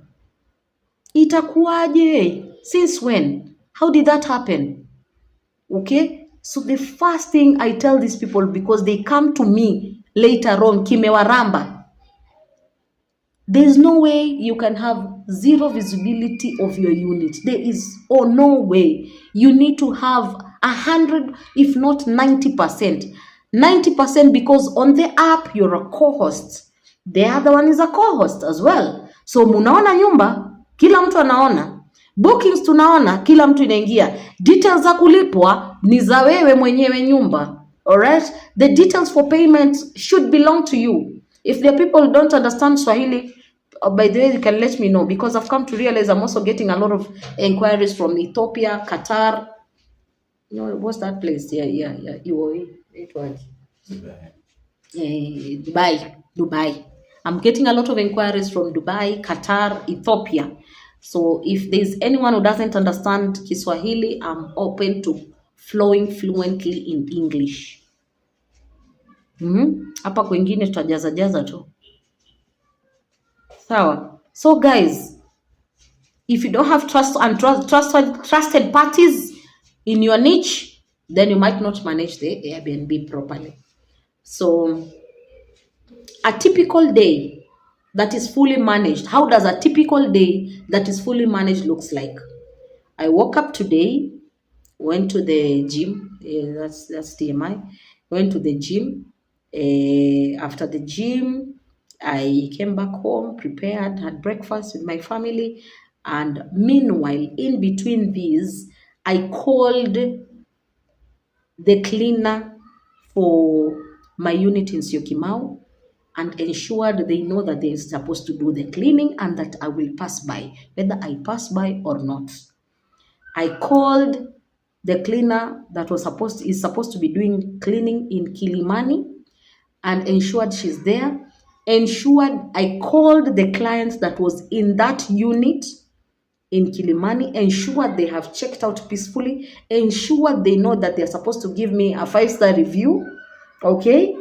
Itakuwaje? Since when? How did that happen? Okay? So the first thing I tell these people, because they come to me later on, kimewaramba. There's no way you can have zero visibility of your unit. There is no way. You need to have 100, if not 90%. 90% because on the app, you're a co-host. The other one is a co-host as well. So munaona nyumba, kila mtu anaona. Bookings tunaona, kila mtu inaingia. Details za kulipwa ni za wewe mwenyewe nyumba. Alright? The details for payment should belong to you. If the people don't understand Swahili, by the way, you can let me know, because I've come to realize I'm also getting a lot of inquiries from Ethiopia, Qatar. You know, what's that place? Yeah. It was Dubai. I'm getting a lot of inquiries from Dubai, Qatar, Ethiopia. So if there's anyone who doesn't understand Kiswahili, I'm open to flowing fluently in English. Hapa kwingine tutajaza tu. Sawa. So guys, if you don't have trusted parties in your niche, then you might not manage the Airbnb properly. So a typical day that is fully managed, how does a typical day that is fully managed looks like? I woke up today, went to the gym. That's TMI. Went to the gym. After the gym, I came back home, prepared, had breakfast with my family, and meanwhile, in between these, I called the cleaner for my unit in Syokimau and ensured they know that they're supposed to do the cleaning and that I will pass by, whether I pass by or not. I called the cleaner that is supposed to be doing cleaning in Kilimani and ensured she's there. I called the client that was in that unit in Kilimani, ensured they have checked out peacefully, ensured they know that they're supposed to give me a 5-star review, okay?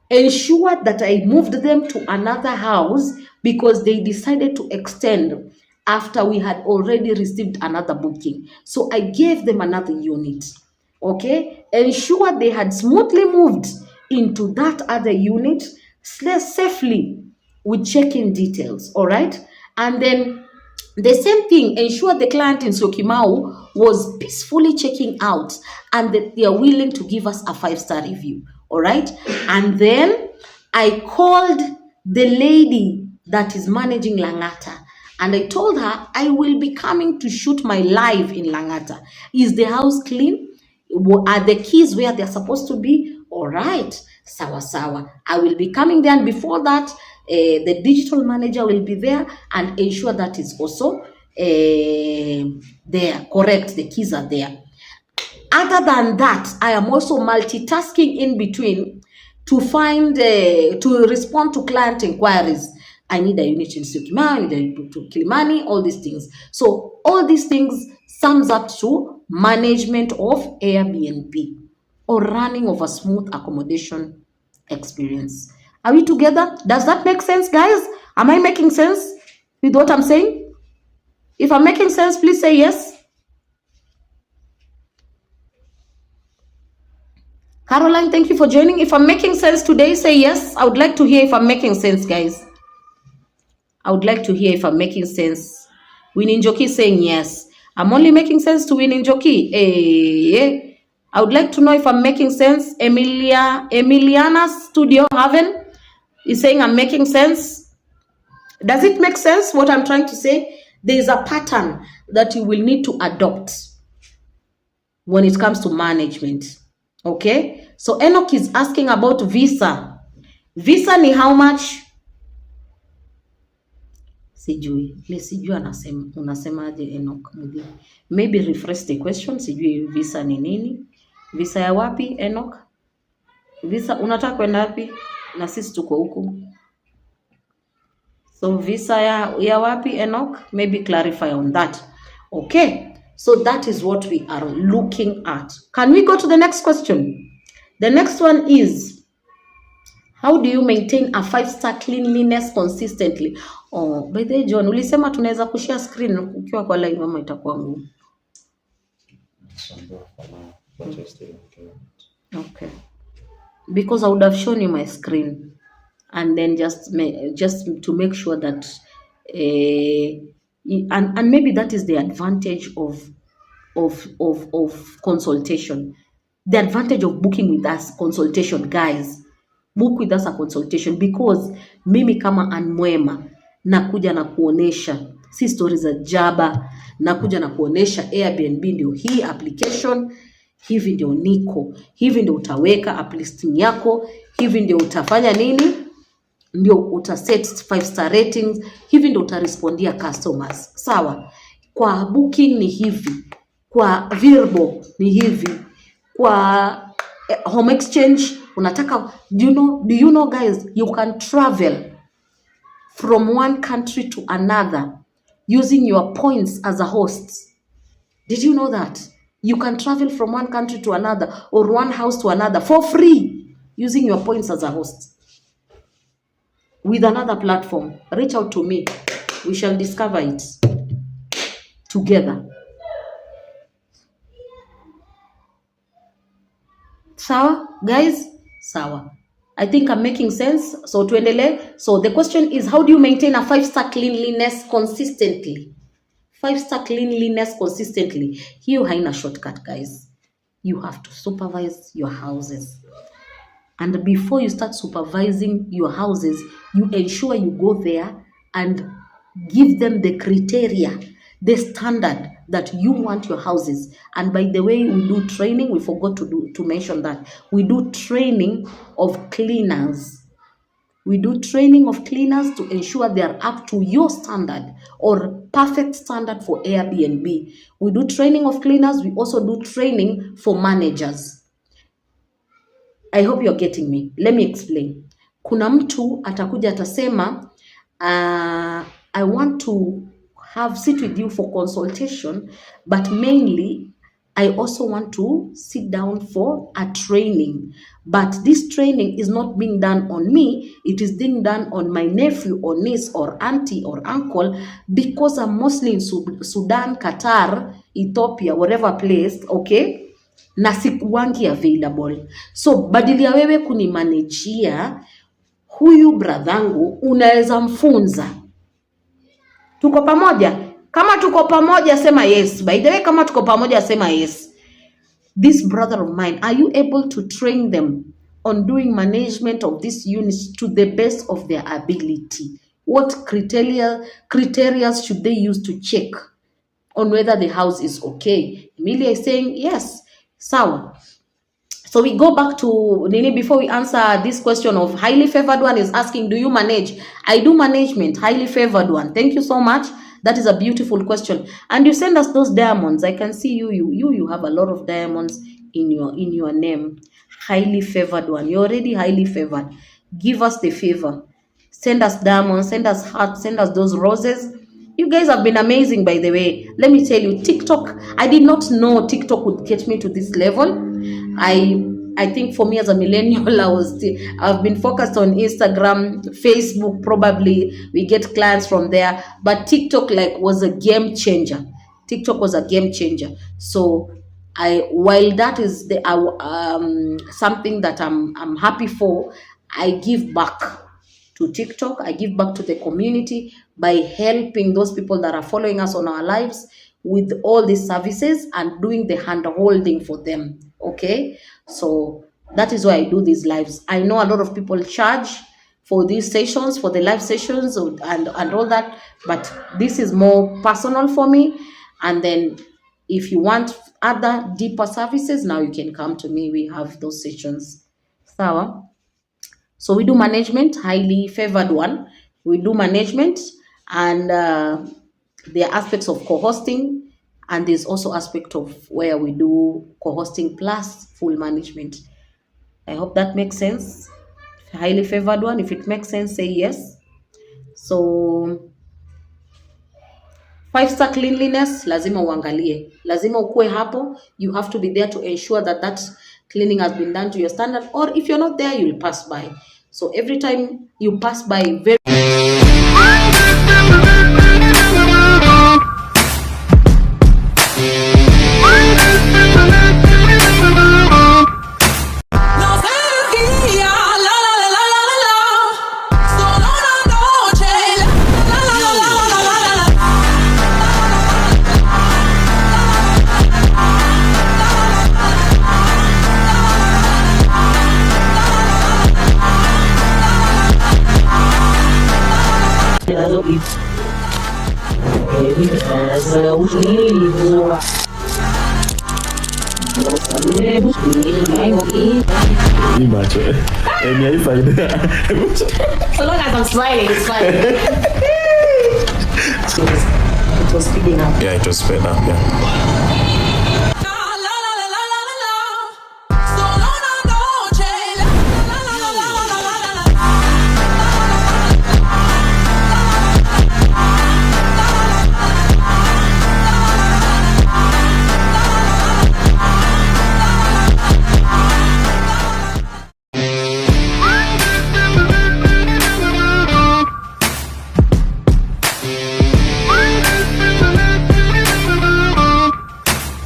Ensured that I moved them to another house because they decided to extend after we had already received another booking. So I gave them another unit, okay? Ensured they had smoothly moved into that other unit safely with check-in details, all right? And then the same thing, ensure the client in Syokimau was peacefully checking out and that they are willing to give us a 5-star review, all right? And then I called the lady that is managing Langata and I told her I will be coming to shoot my live in Langata. Is the house clean? Are the keys where they're supposed to be? All right, sawa. I will be coming there, and before that, the digital manager will be there and ensure that is also there, correct, the keys are there. Other than that, I am also multitasking in between to find, to respond to client inquiries. I need a unit in Syokimau, I need a unit to Kilimani, all these things. So all these things sums up to management of Airbnb or running of a smooth accommodation experience. Are we together? Does that make sense, guys? Am I making sense with what I'm saying? If I'm making sense, please say yes. Caroline, thank you for joining. If I'm making sense today, say yes. I would like to hear if I'm making sense, guys. I would like to hear if I'm making sense. Winnie Njoki saying yes. I'm only making sense to Winnie Njoki. Hey. I would like to know if I'm making sense. Emiliana Studio Haven is saying I'm making sense. Does it make sense what I'm trying to say? There is a pattern that you will need to adopt when it comes to management. Okay? So Enoch is asking about visa. Visa ni how much? Sijui unasemaje Enoch Mudi. Maybe refresh the question. Sijui visa ni nini? Visa ya wapi Enoch? Visa unataka kwenda wapi? Na sisi tuko huku. So visa ya wapi Enoch? Maybe clarify on that. Okay. So that is what we are looking at. Can we go to the next question? The next one is, how do you maintain a 5-star cleanliness consistently? Oh, by the way, John, ulisema tunaweza kushare screen ukiwa kwa live mama itakuwa ngumu. Okay. Because I would have shown you my screen and then just to make sure that and maybe that is the advantage of consultation. The advantage of booking with us consultation, guys. Book with us a consultation because mimi kama Mwema nakuja na kuonesha si stories za jaba, nakuja na kuonesha Airbnb ndio hii application, hivi ndio niko, hivi ndio utaweka app listing yako, hivi ndio utafanya nini, ndio utaset 5-star ratings, hivi ndio utarespondia customers. Sawa? Kwa booking ni hivi, kwa Virbo ni hivi, kwa home exchange unataka, do you know guys, you can travel from one country to another using your points as a host. Did you know that? You can travel from one country to another or one house to another for free using your points as a host. With another platform, reach out to me. We shall discover it together. Sawa, guys? Sawa. I think I'm making sense. So tuendele. So the question is, how do you maintain a 5-star cleanliness consistently? 5-star cleanliness consistently. Hiyo haina shortcut, guys. You have to supervise your houses. And before you start supervising your houses, you ensure you go there and give them the criteria, the standard that you want your houses. And by the way, we do training. We forgot to mention that. We do training of cleaners. We do training of cleaners to ensure they are up to your standard or perfect standard for Airbnb. We do training of cleaners. We also do training for managers. I hope you're getting me. Let me explain. Kuna mtu atakuja atasema, I want to sit with you for consultation, but mainly I also want to sit down for a training. But this training is not being done on me. It is being done on my nephew or niece or auntie or uncle, because I'm mostly in Sudan, Qatar, Ethiopia, whatever place, okay? Na sikuwangi available. So badili ya wewe kunimanejia, huyu bradhangu unaweza mfunza. Tuko pamoja? Kama tuko pamoja sema yes. By the way, kama tuko pamoja sema yes. This brother of mine, are you able to train them on doing management of these units to the best of their ability? What criteria should they use to check on whether the house is okay? Emilia is saying yes. Sawa. So we go back to Nini before we answer this question of highly favored one is asking, do you manage? I do management, highly favored one. Thank you so much. That is a beautiful question. And you send us those diamonds. I can see you have a lot of diamonds in your name. Highly favored one. You're already highly favored. Give us the favor. Send us diamonds, send us hearts, send us those roses. You guys have been amazing, by the way. Let me tell you, TikTok, I did not know TikTok would get me to this level. I think for me as a millennial, I've been focused on Instagram, Facebook, probably we get clients from there. But TikTok was a game changer. TikTok was a game changer. So while that is something that I'm happy for, I give back to TikTok. I give back to the community by helping those people that are following us on our lives with all these services and doing the hand holding for them. Okay, so that is why I do these lives. I know a lot of people charge for these sessions, for the live sessions and all that, but this is more personal for me. And then if you want other deeper services, now you can come to me. We have those sessions. So we do management, highly favored one. We do management, and there are aspects of co-hosting, and there's also aspect of where we do co-hosting plus full management. I hope that makes sense. Highly favored one. If it makes sense, say yes. So 5-star cleanliness, lazima uangalie. Lazima ukue hapo. You have to be there to ensure that cleaning has been done to your standard. Or if you're not there, you'll pass by. So every time you pass by, very so long as I'm smiling, it's fine. It was speeding up. Yeah, it was sped up, yeah.